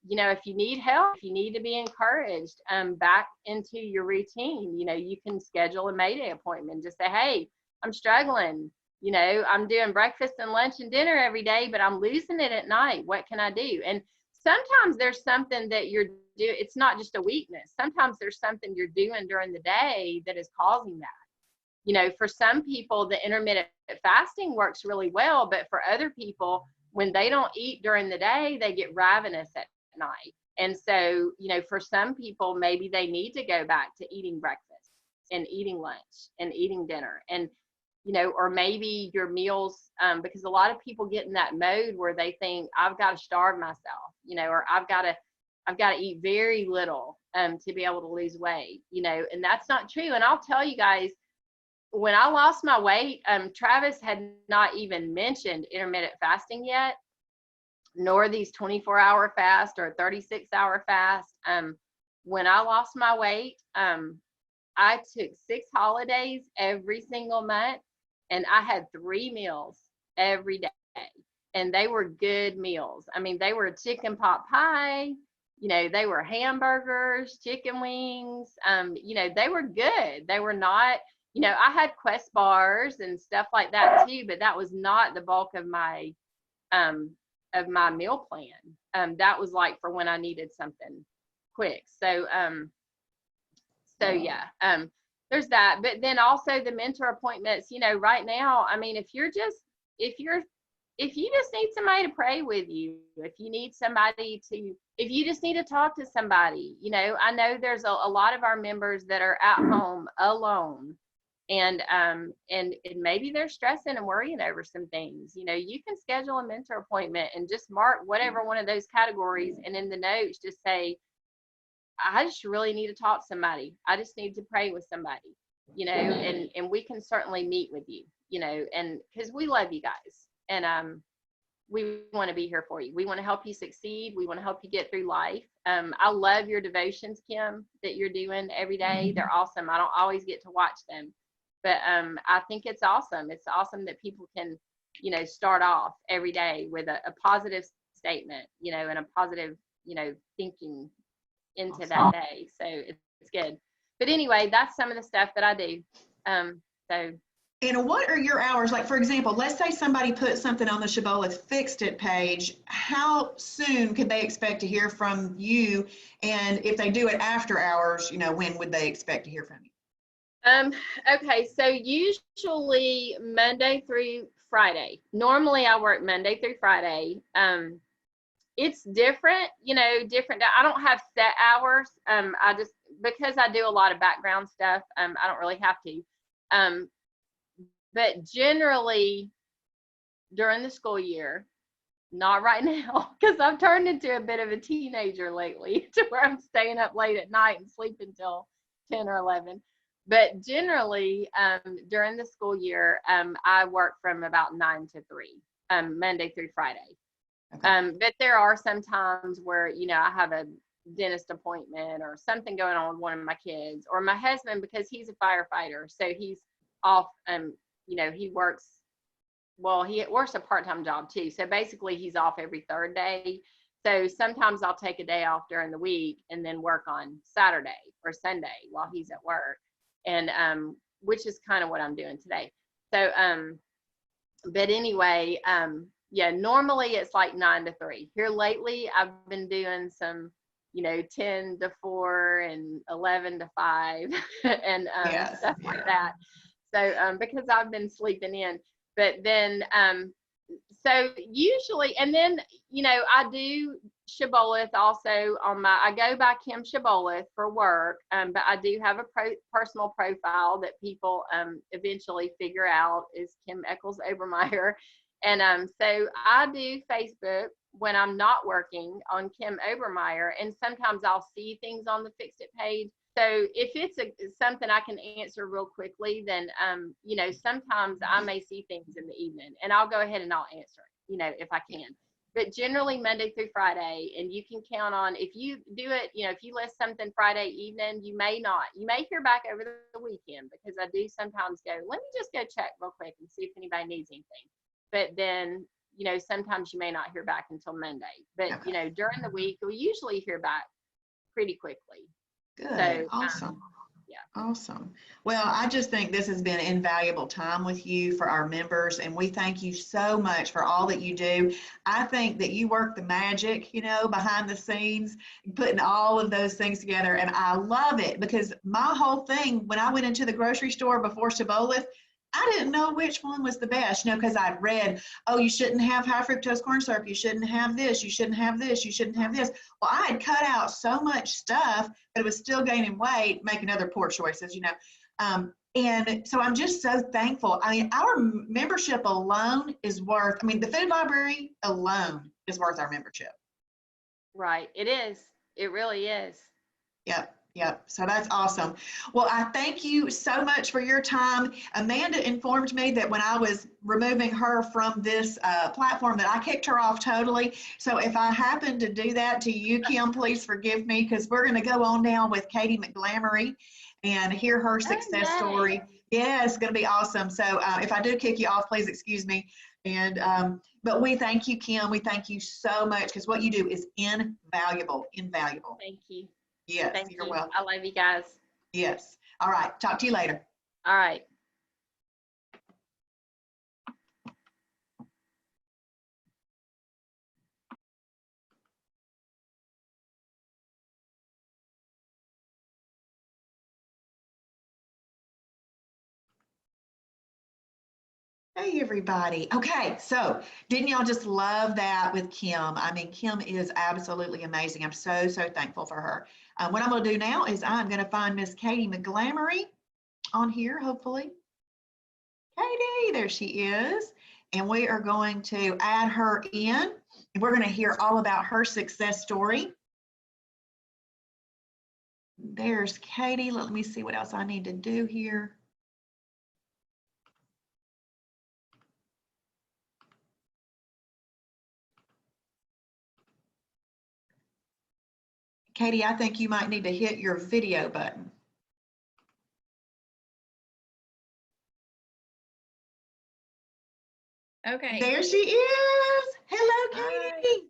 you know, if you need help, if you need to be encouraged back into your routine, you know, you can schedule a May Day appointment. Just say, hey, I'm struggling. You know, I'm doing breakfast and lunch and dinner every day, but I'm losing it at night. What can I do? And sometimes there's something that you're doing. It's not just a weakness. Sometimes there's something you're doing during the day that is causing that. You know, for some people, the intermittent fasting works really well, but for other people, when they don't eat during the day, they get ravenous at night. And so, you know, for some people, maybe they need to go back to eating breakfast and eating lunch and eating dinner. And, you know, or maybe your meals, because a lot of people get in that mode where they think, I've got to starve myself, you know, or I've got to eat very little to be able to lose weight, you know, and that's not true. And I'll tell you guys, when I lost my weight, Travis had not even mentioned intermittent fasting yet, nor these 24-hour fast or 36-hour fast. When I lost my weight, I took 6 holidays every single month, and I had 3 meals every day, and they were good meals. I mean, they were chicken pot pie, you know, they were hamburgers, chicken wings, you know, they were good. They were not, you know, I had Quest bars and stuff like that too, but that was not the bulk of my meal plan. That was like for when I needed something quick. So yeah, there's that. But then also the mentor appointments, you know, right now, I mean, if you just need somebody to pray with you, if you just need to talk to somebody, you know, I know there's a lot of our members that are at home alone. And maybe they're stressing and worrying over some things. You know, you can schedule a mentor appointment and just mark whatever one of those categories, and in the notes just say, I just really need to talk to somebody. I just need to pray with somebody, you know, and we can certainly meet with you, you know, and because we love you guys, and we want to be here for you. We want to help you succeed. We want to help you get through life. I love your devotions, Kim, that you're doing every day. They're awesome. I don't always get to watch them, but I think it's awesome. It's awesome that people can, you know, start off every day with a positive statement, you know, and a positive, you know, thinking into that day. So it's good. But anyway, that's some of the stuff that I do. So. And what are your hours? Like, for example, let's say somebody put something on the Shibboleth Fixed It page. How soon could they expect to hear from you? And if they do it after hours, you know, when would they expect to hear from you? Okay, so usually Monday through Friday. Normally I work Monday through Friday. It's different, you know, different. I don't have set hours. I just, because I do a lot of background stuff, I don't really have to. But generally during the school year, not right now, because I've turned into a bit of a teenager lately to where I'm staying up late at night and sleeping till 10 or 11. But generally, during the school year, I work from about 9 to 3, Monday through Friday. Okay. But there are some times where, you know, I have a dentist appointment or something going on with one of my kids, or my husband, because he's a firefighter. So he's off, you know, he works a part-time job too. So basically he's off every 3rd day. So sometimes I'll take a day off during the week and then work on Saturday or Sunday while he's at work. And which is kind of what I'm doing today. So but anyway, yeah, normally it's like 9 to 3. Here lately I've been doing some, you know, 10 to 4 and 11 to 5 and stuff like that. So because I've been sleeping in. But then so usually, and then, you know, I do Shibboleth also on I go by Kim Shibboleth for work, but I do have a personal profile that people eventually figure out is Kim Eccles Obermeyer. And so I do Facebook when I'm not working on Kim Obermeyer, and sometimes I'll see things on the Fix It page. So if it's something I can answer real quickly, then, you know, sometimes I may see things in the evening and I'll go ahead and I'll answer it, you know, if I can. But generally Monday through Friday, and you can count on, if you do it, you know, if you list something Friday evening, you may hear back over the weekend, because I do sometimes go, let me just go check real quick and see if anybody needs anything. But then, you know, sometimes you may not hear back until Monday. But, you know, during the week, we usually hear back pretty quickly. Good. So, Awesome. yeah. Awesome. Well, I just think this has been invaluable time with you for our members, and we thank you so much for all that you do. I think that you work the magic, you know, behind the scenes, putting all of those things together, and I love it, because my whole thing, when I went into the grocery store before Shibboleth, I didn't know which one was the best, you know, because I'd read, oh, you shouldn't have high fructose corn syrup, you shouldn't have this, you shouldn't have this, you shouldn't have this. Well, I had cut out so much stuff, but it was still gaining weight, making other poor choices, you know. And so I'm just so thankful. I mean, our membership alone is worth, I mean, the food library alone is worth our membership. Right. It is. It really is. Yep. Yep. So that's awesome. Well, I thank you so much for your time. Amanda informed me that when I was removing her from this platform that I kicked her off totally. So if I happen to do that to you, Kim, please forgive me, because we're going to go on now with Katie McGlamory and hear her success story. Yeah, it's going to be awesome. So if I do kick you off, please excuse me. And but we thank you, Kim. We thank you so much, because what you do is invaluable, invaluable. Thank you. Yes, Thank you're you. welcome. I love you guys. Yes. All right. Talk to you later. All right. Hey, everybody. Okay, so didn't y'all just love that with Kim? I mean, Kim is absolutely amazing. I'm so, so thankful for her. What I'm going to do now is I'm going to find Miss Katie McGlamory on here, hopefully. Katie, there she is. And we are going to add her in, and we're going to hear all about her success story. There's Katie. Let me see what else I need to do here. Katie, I think you might need to hit your video button. Okay. There she is. Hello, Katie.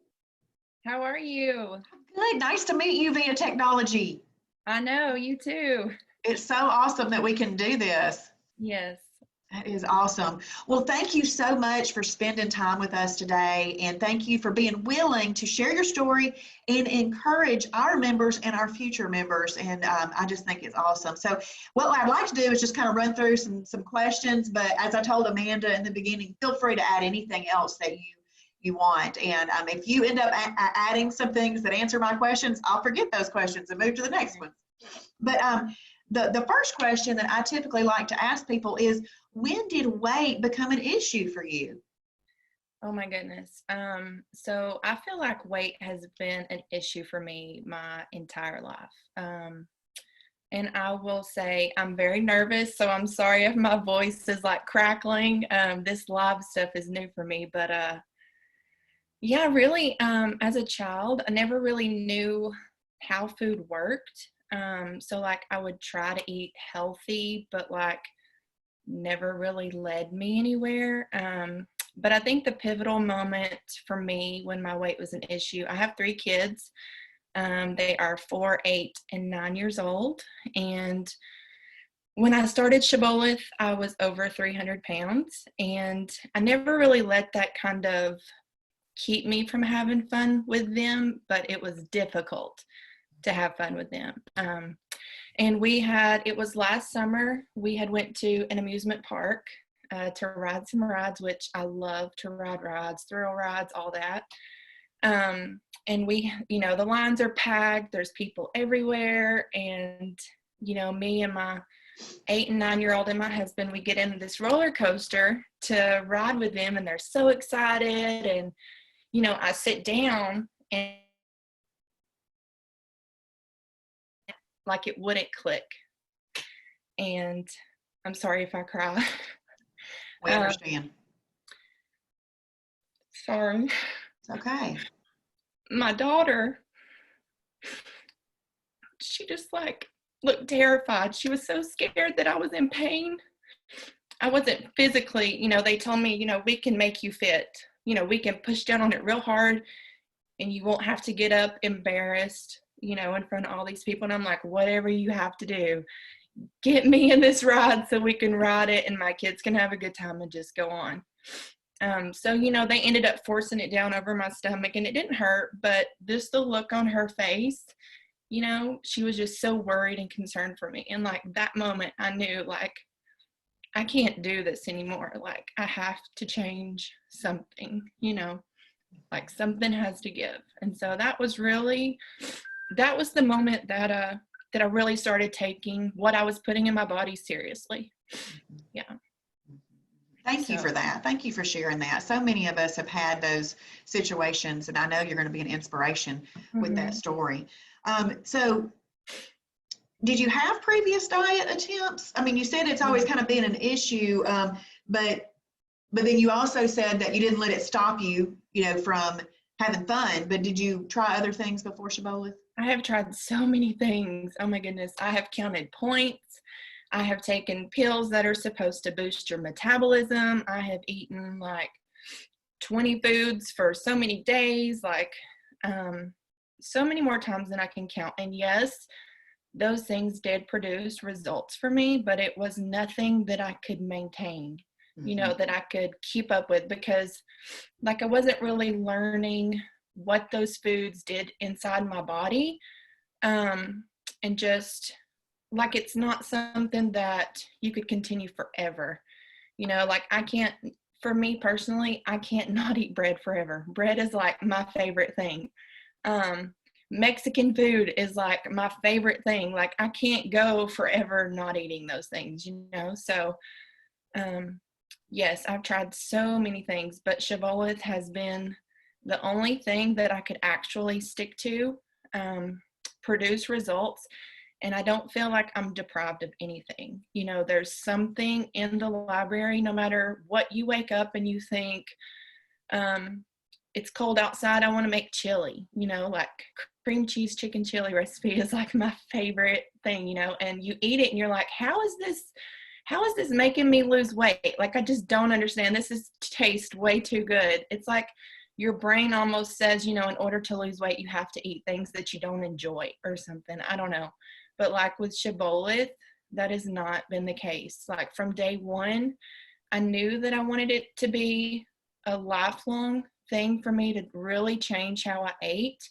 Hi. How are you? Good. Nice to meet you via technology. I know, you too. It's so awesome that we can do this. Yes. That is awesome. Well, thank you so much for spending time with us today. And thank you for being willing to share your story and encourage our members and our future members. And I just think it's awesome. So what I'd like to do is just kind of run through some questions. But as I told Amanda in the beginning, feel free to add anything else that you want. And if you end up adding some things that answer my questions, I'll forget those questions and move to the next one. But the first question that I typically like to ask people is, when did weight become an issue for you? Oh my goodness. So I feel like weight has been an issue for me my entire life. And I will say I'm very nervous, so I'm sorry if my voice is like crackling. This live stuff is new for me, but yeah, really, as a child, I never really knew how food worked. So like I would try to eat healthy, but like never really led me anywhere. But I think the pivotal moment for me when my weight was an issue, I have 3 kids. They are 4, 8, and 9 years old. And when I started Shibboleth, I was over 300 pounds. And I never really let that kind of keep me from having fun with them, but it was difficult to have fun with them. And it was last summer, we had went to an amusement park to ride some rides, which I love to ride rides, thrill rides, all that. And the lines are packed, there's people everywhere. And, me and my 8 and 9-year-old and my husband, we get in this roller coaster to ride with them, and they're so excited. And, I sit down and like it wouldn't click. And I'm sorry if I cry. We understand. Sorry. It's okay. My daughter, she just like looked terrified. She was so scared that I was in pain. I wasn't physically, they told me, we can make you fit. We can push down on it real hard and you won't have to get up embarrassed, in front of all these people. And I'm like, whatever you have to do, get me in this ride so we can ride it and my kids can have a good time and just go on. So, they ended up forcing it down over my stomach and it didn't hurt, but just the look on her face, she was just so worried and concerned for me. And like that moment I knew like, I can't do this anymore. Like I have to change something, like something has to give. And so that was the moment that I really started taking what I was putting in my body seriously. Yeah. Thank you for that. Thank you for sharing that. So many of us have had those situations, and I know you're going to be an inspiration with that story. So did you have previous diet attempts? I mean, you said it's always kind of been an issue, but then you also said that you didn't let it stop you, from having fun. But did you try other things before Shibboleth? I have tried so many things. Oh my goodness. I have counted points. I have taken pills that are supposed to boost your metabolism. I have eaten like 20 foods for so many days, like so many more times than I can count. And yes, those things did produce results for me, but it was nothing that I could maintain, that I could keep up with, because like I wasn't really learning what those foods did inside my body. And just like, it's not something that you could continue forever. Like for me personally, I can't not eat bread forever. Bread is like my favorite thing. Mexican food is like my favorite thing. Like I can't go forever not eating those things, So, yes, I've tried so many things, but Shibboleth has been the only thing that I could actually stick to, produce results. And I don't feel like I'm deprived of anything. There's something in the library, no matter what you wake up and you think, it's cold outside, I want to make chili, like cream cheese chicken chili recipe is like my favorite thing, and you eat it and you're like, how is this making me lose weight? Like, I just don't understand. This tastes way too good. It's like your brain almost says, in order to lose weight, you have to eat things that you don't enjoy or something. I don't know. But like with Shibboleth, that has not been the case. Like from day one, I knew that I wanted it to be a lifelong thing for me to really change how I ate.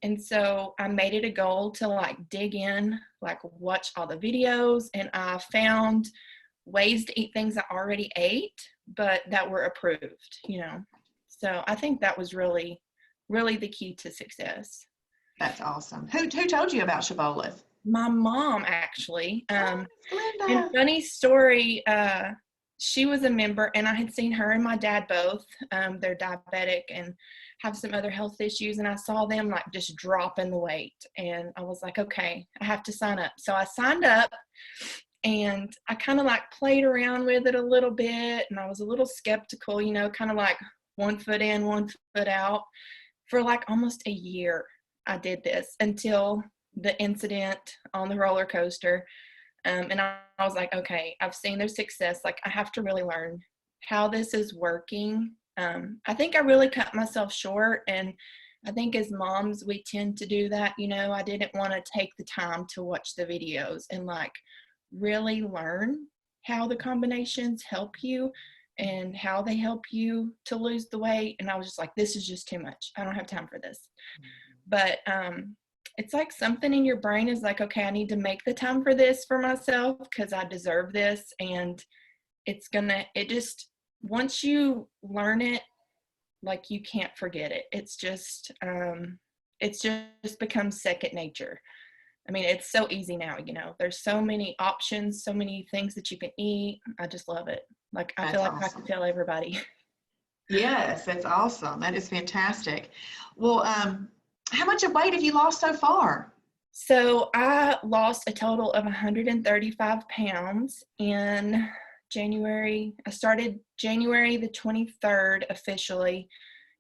And so I made it a goal to like dig in, like watch all the videos, and I found ways to eat things I already ate, but that were approved, So I think that was really, really the key to success. That's awesome. Who told you about Shibboleth? My mom, actually. Linda. And funny story, she was a member, and I had seen her and my dad both. They're diabetic and have some other health issues, and I saw them like just dropping the weight, and I was like, okay, I have to sign up. So I signed up, and I kind of like played around with it a little bit, and I was a little skeptical, kind of like 1 foot in, 1 foot out. For like almost a year, I did this until the incident on the roller coaster. And I was like, okay, I've seen their success. Like, I have to really learn how this is working. I think I really cut myself short. And I think as moms, we tend to do that. I didn't want to take the time to watch the videos and like really learn how the combinations help you and how they help you to lose the weight. And I was just like, this is just too much. I don't have time for this. But it's like something in your brain is like, okay, I need to make the time for this for myself because I deserve this. And once you learn it, like you can't forget it. It's just becomes second nature. I mean, it's so easy now, there's so many options, so many things that you can eat. I just love it. Like, I feel like I can tell everybody. Yes, that's awesome. That is fantastic. Well, how much of weight have you lost so far? So I lost a total of 135 pounds in January. I started January the 23rd officially,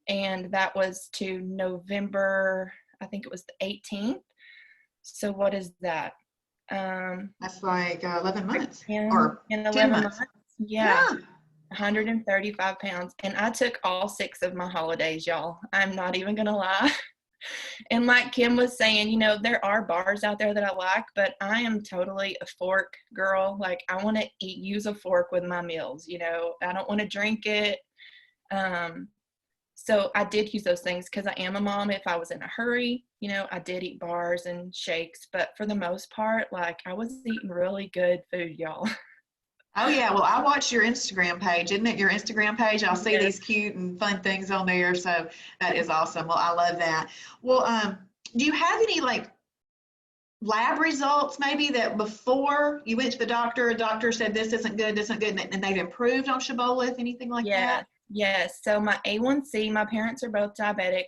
and that was to November, I think it was the 18th. So what is that? That's like 11 months 10 or and 10 11 months. months. Yeah, Yeah. 135 pounds. And I took all 6 of my holidays, y'all. I'm not even gonna lie. And like Kim was saying, there are bars out there that I like, but I am totally a fork girl. Like I want to use a fork with my meals. I don't want to drink it. Um, so I did use those things because I am a mom. If I was in a hurry, I did eat bars and shakes, but for the most part, like I was eating really good food, y'all. Oh yeah, well I watch your Instagram page. Isn't it your Instagram page? I'll see Yes. these cute and fun things on there. So that is awesome. Well, I love that. Well, do you have any like lab results maybe that before you went to the doctor, a doctor said this isn't good, this isn't good, and they've improved on Shibboleth, anything like Yeah. that? Yes. So my A1C, my parents are both diabetic.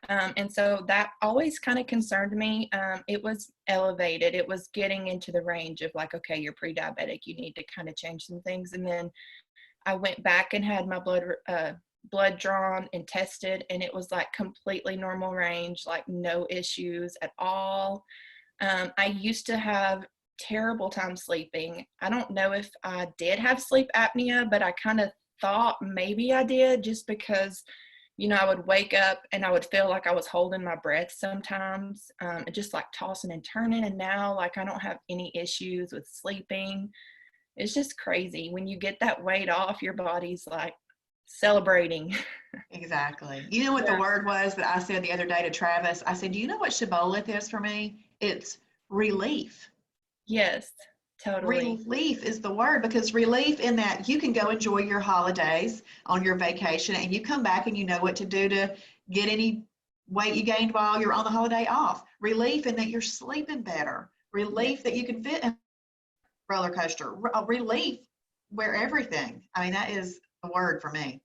And so that always kind of concerned me. It was elevated. It was getting into the range of like, okay, you're pre-diabetic. You need to kind of change some things. And then I went back and had my blood drawn and tested, and it was like completely normal range, like no issues at all. I used to have terrible time sleeping. I don't know if I did have sleep apnea, but I kind of thought maybe I did just because I would wake up and I would feel like I was holding my breath sometimes, just like tossing and turning. And now, like, I don't have any issues with sleeping. It's just crazy. When you get that weight off, your body's like celebrating. Exactly. You know what the Yeah. word was that I said the other day to Travis? I said, do you know what Shibboleth is for me? It's relief. Yes, totally. Relief is the word because relief in that you can go enjoy your holidays on your vacation and you come back and you know what to do to get any weight you gained while you're on the holiday off. Relief in that you're sleeping better. Yeah. Relief that you can fit in a roller coaster. Relief where everything. I mean, that is the word for me.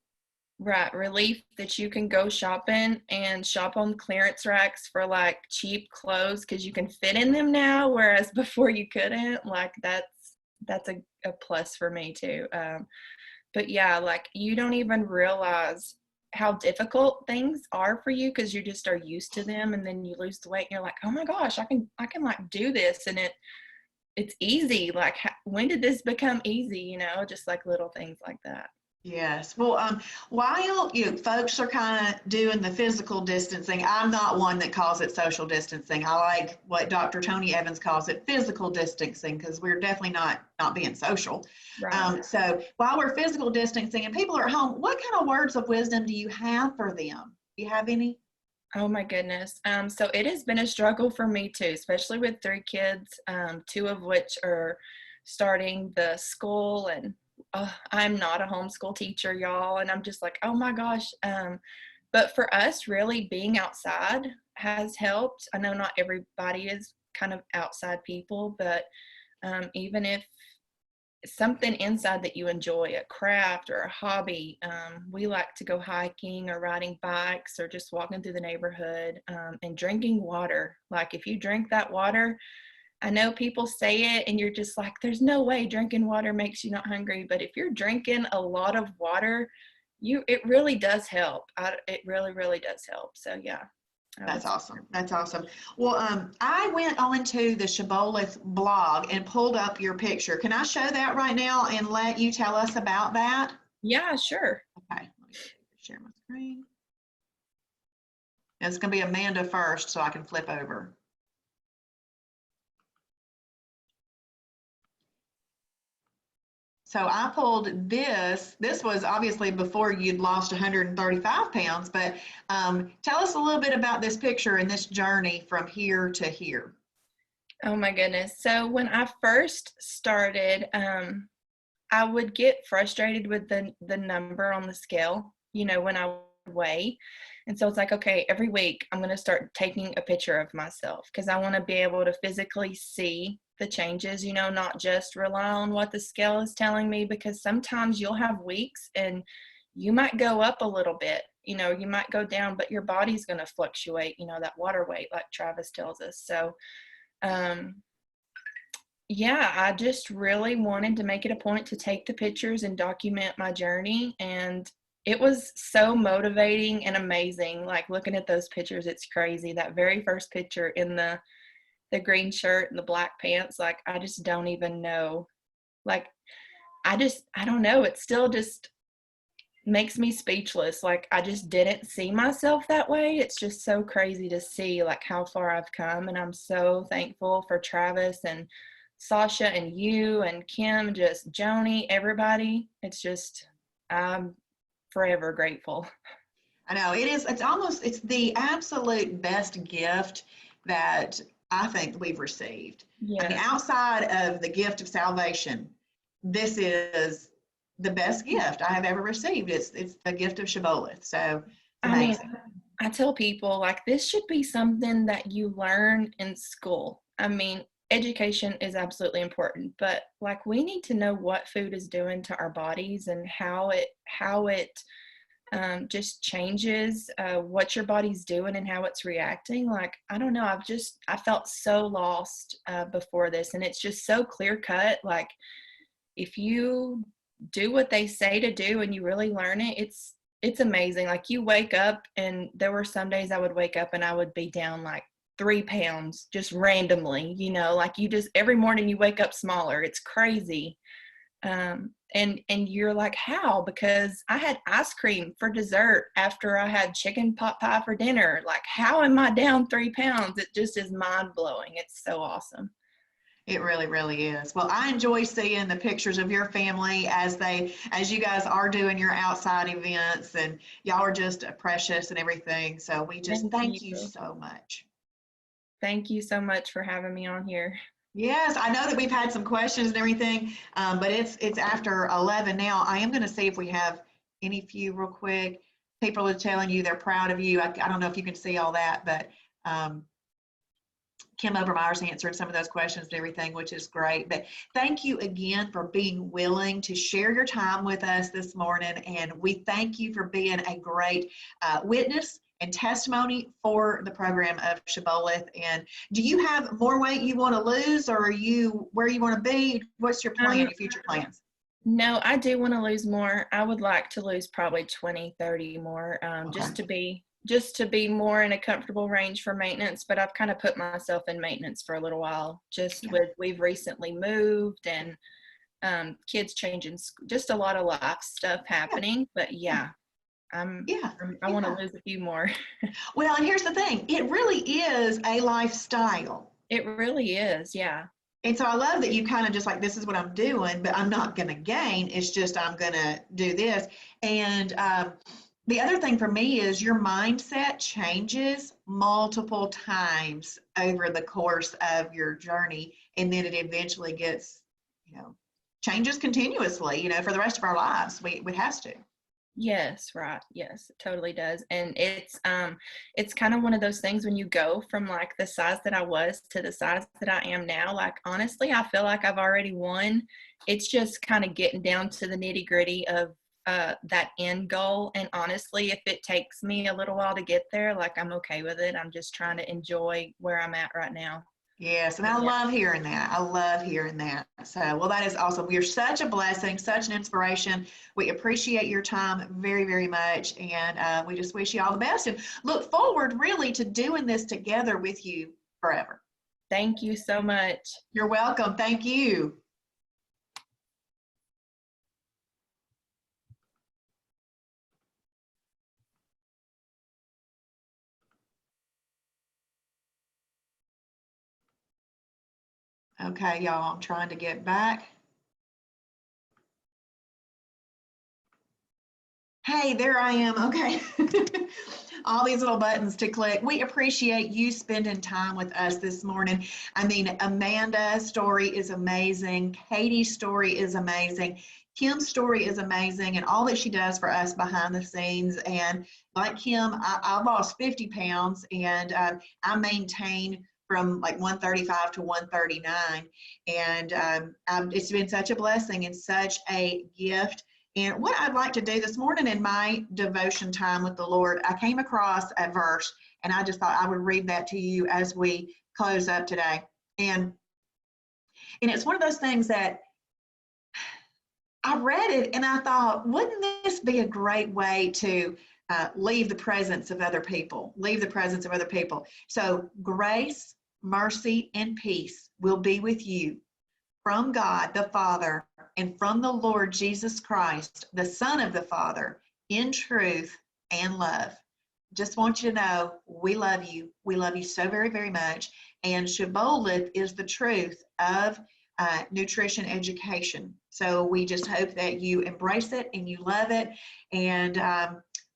Right. Relief that you can go shopping and shop on clearance racks for like cheap clothes because you can fit in them now, whereas before you couldn't. Like that's a plus for me too. But yeah, like you don't even realize how difficult things are for you because you just are used to them, and then you lose the weight and you're like, oh my gosh, I can like do this, and it's easy. Like when did this become easy? Just like little things like that. Yes. Well, while folks are kind of doing the physical distancing, I'm not one that calls it social distancing. I like what Dr. Tony Evans calls it physical distancing because we're definitely not being social. Right. So while we're physical distancing and people are at home, what kind of words of wisdom do you have for them? Do you have any? Oh my goodness. So it has been a struggle for me too, especially with 3 kids, 2 of which are starting the school, and I'm not a homeschool teacher, y'all, and I'm just like, oh my gosh. But for us, really being outside has helped. I know not everybody is kind of outside people, but even if something inside that you enjoy, a craft or a hobby. We like to go hiking or riding bikes or just walking through the neighborhood, and drinking water. Like if you drink that water, I know people say it and you're just like, there's no way drinking water makes you not hungry. But if you're drinking a lot of water, it really does help. It really, really does help. So yeah, I would That's say. awesome. That's awesome. Well, I went onto the Shibboleth blog and pulled up your picture. Can I show that right now and let you tell us about that? Yeah, sure. Okay, let me share my screen. It's going to be Amanda first so I can flip over. So I pulled this. This was obviously before you'd lost 135 pounds, but tell us a little bit about this picture and this journey from here to here. Oh my goodness. So when I first started, I would get frustrated with the number on the scale, when I would weigh. And so it's like, okay, every week I'm going to start taking a picture of myself because I want to be able to physically see the changes, not just rely on what the scale is telling me, because sometimes you'll have weeks and you might go up a little bit, you know, you might go down, but your body's going to fluctuate, you know, that water weight, like Travis tells us. So, yeah, I just really wanted to make it a point to take the pictures and document my journey. And it was so motivating and amazing. Like looking at those pictures, it's crazy. That very first picture in the green shirt and the black pants, like I just don't even know. Like I don't know. It still just makes me speechless. Like I just didn't see myself that way. It's just so crazy to see like how far I've come. And I'm so thankful for Travis and Sasha and you and Kim, just Joni, everybody. It's just, I'm forever grateful. I know it is. It's the absolute best gift that I think we've received. I mean, Yeah. outside of the gift of salvation, this is the best gift I have ever received. It's the gift of Shibboleth. So it's I mean, amazing. I tell people like this should be something that you learn in school. I mean, education is absolutely important, but like we need to know what food is doing to our bodies and how it just changes what your body's doing and how it's reacting. Like I don't know, I felt so lost before this, and it's just so clear cut. Like if you do what they say to do and you really learn it, it's amazing. Like you wake up, and there were some days I would wake up and I would be down like 3 pounds just randomly, you know, like you just every morning you wake up smaller. It's crazy. And you're like, how? Because I had ice cream for dessert after I had chicken pot pie for dinner. Like, how am I down 3 pounds? It just is mind blowing. It's so awesome. It really, really is. Well, I enjoy seeing the pictures of your family as you guys are doing your outside events, and y'all are just precious and everything. So we just thank you you. so much. Thank you so much for having me on here. Yes, I know that we've had some questions and everything, but it's after 11 now. I am going to see if we have any few real quick. People are telling you they're proud of you. I don't know if you can see all that, but Kim Obermeyer's answered some of those questions and everything, which is great. But thank you again for being willing to share your time with us this morning. And we thank you for being a great witness and testimony for the program of Shibboleth. And do you have more weight you want to lose, or are you where you want to be? What's your plan, your future plans? No, I do want to lose more. I would like to lose probably 20, 30 more, Okay. just to be more in a comfortable range for maintenance. But I've kind of put myself in maintenance for a little while, just Yeah. with we've recently moved and kids changing, just a lot of life stuff happening. But yeah, Yeah. I want to lose a few more. Well, and here's the thing, it really is a lifestyle. It really is. Yeah. And so I love that you kind of just like, this is what I'm doing, but I'm not going to gain. It's just, I'm going to do this. And the other thing for me is your mindset changes multiple times over the course of your journey. And then it eventually gets, changes continuously, for the rest of our lives. We has to. Yes, right. Yes, it totally does. And it's kind of one of those things when you go from like the size that I was to the size that I am now, like honestly, I feel like I've already won. It's just kind of getting down to the nitty-gritty of that end goal. And honestly, if it takes me a little while to get there, like I'm okay with it. I'm just trying to enjoy where I'm at right now. Yes, and I love hearing that. I love hearing that. So, well, that is awesome. You're such a blessing, such an inspiration. We appreciate your time very, very much. And we just wish you all the best and look forward really to doing this together with you forever. Thank you so much. You're welcome. Thank you. Okay, y'all, I'm trying to get back. Hey, there I am. Okay. All these little buttons to click. We appreciate you spending time with us this morning. I mean, Amanda's story is amazing. Katie's story is amazing. Kim's story is amazing, and all that she does for us behind the scenes. And like Kim, I lost 50 pounds, and I maintain from like 135 to 139. And it's been such a blessing and such a gift And what I'd like to do this morning in my devotion time with the Lord, I came across a verse and I just thought I would read that to you as we close up today. And it's one of those things that I read it and I thought, wouldn't this be a great way to leave the presence of other people, leave the presence of other people. So grace, mercy, and peace will be with you from God the Father and from the Lord Jesus Christ, the Son of the Father, in truth and love. Just want you to know, we love you. We love you so very, very much. And Shibboleth is the truth of nutrition education. So we just hope that you embrace it and you love it. And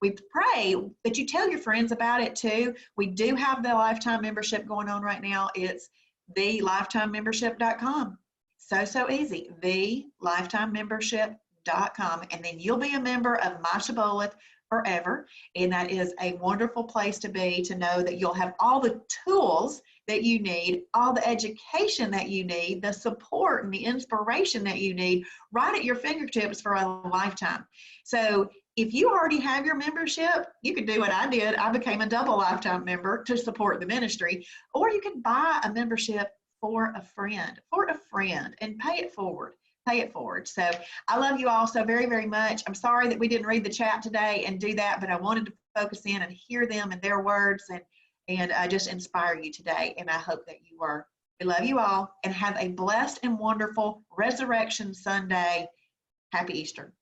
we pray that you tell your friends about it too. We do have the lifetime membership going on right now. It's thelifetimemembership.com. So easy, thelifetimemembership.com. And then you'll be a member of My Shibboleth forever. And that is a wonderful place to be, to know that you'll have all the tools that you need, all the education that you need, the support and the inspiration that you need right at your fingertips for a lifetime. So if you already have your membership, you could do what I did. I became a double lifetime member to support the ministry, or you could buy a membership for a friend, and pay it forward. So I love you all so very, very much. I'm sorry that we didn't read the chat today and do that, but I wanted to focus in and hear them and their words and just inspire you today. And I hope that you were. We love you all and have a blessed and wonderful Resurrection Sunday. Happy Easter.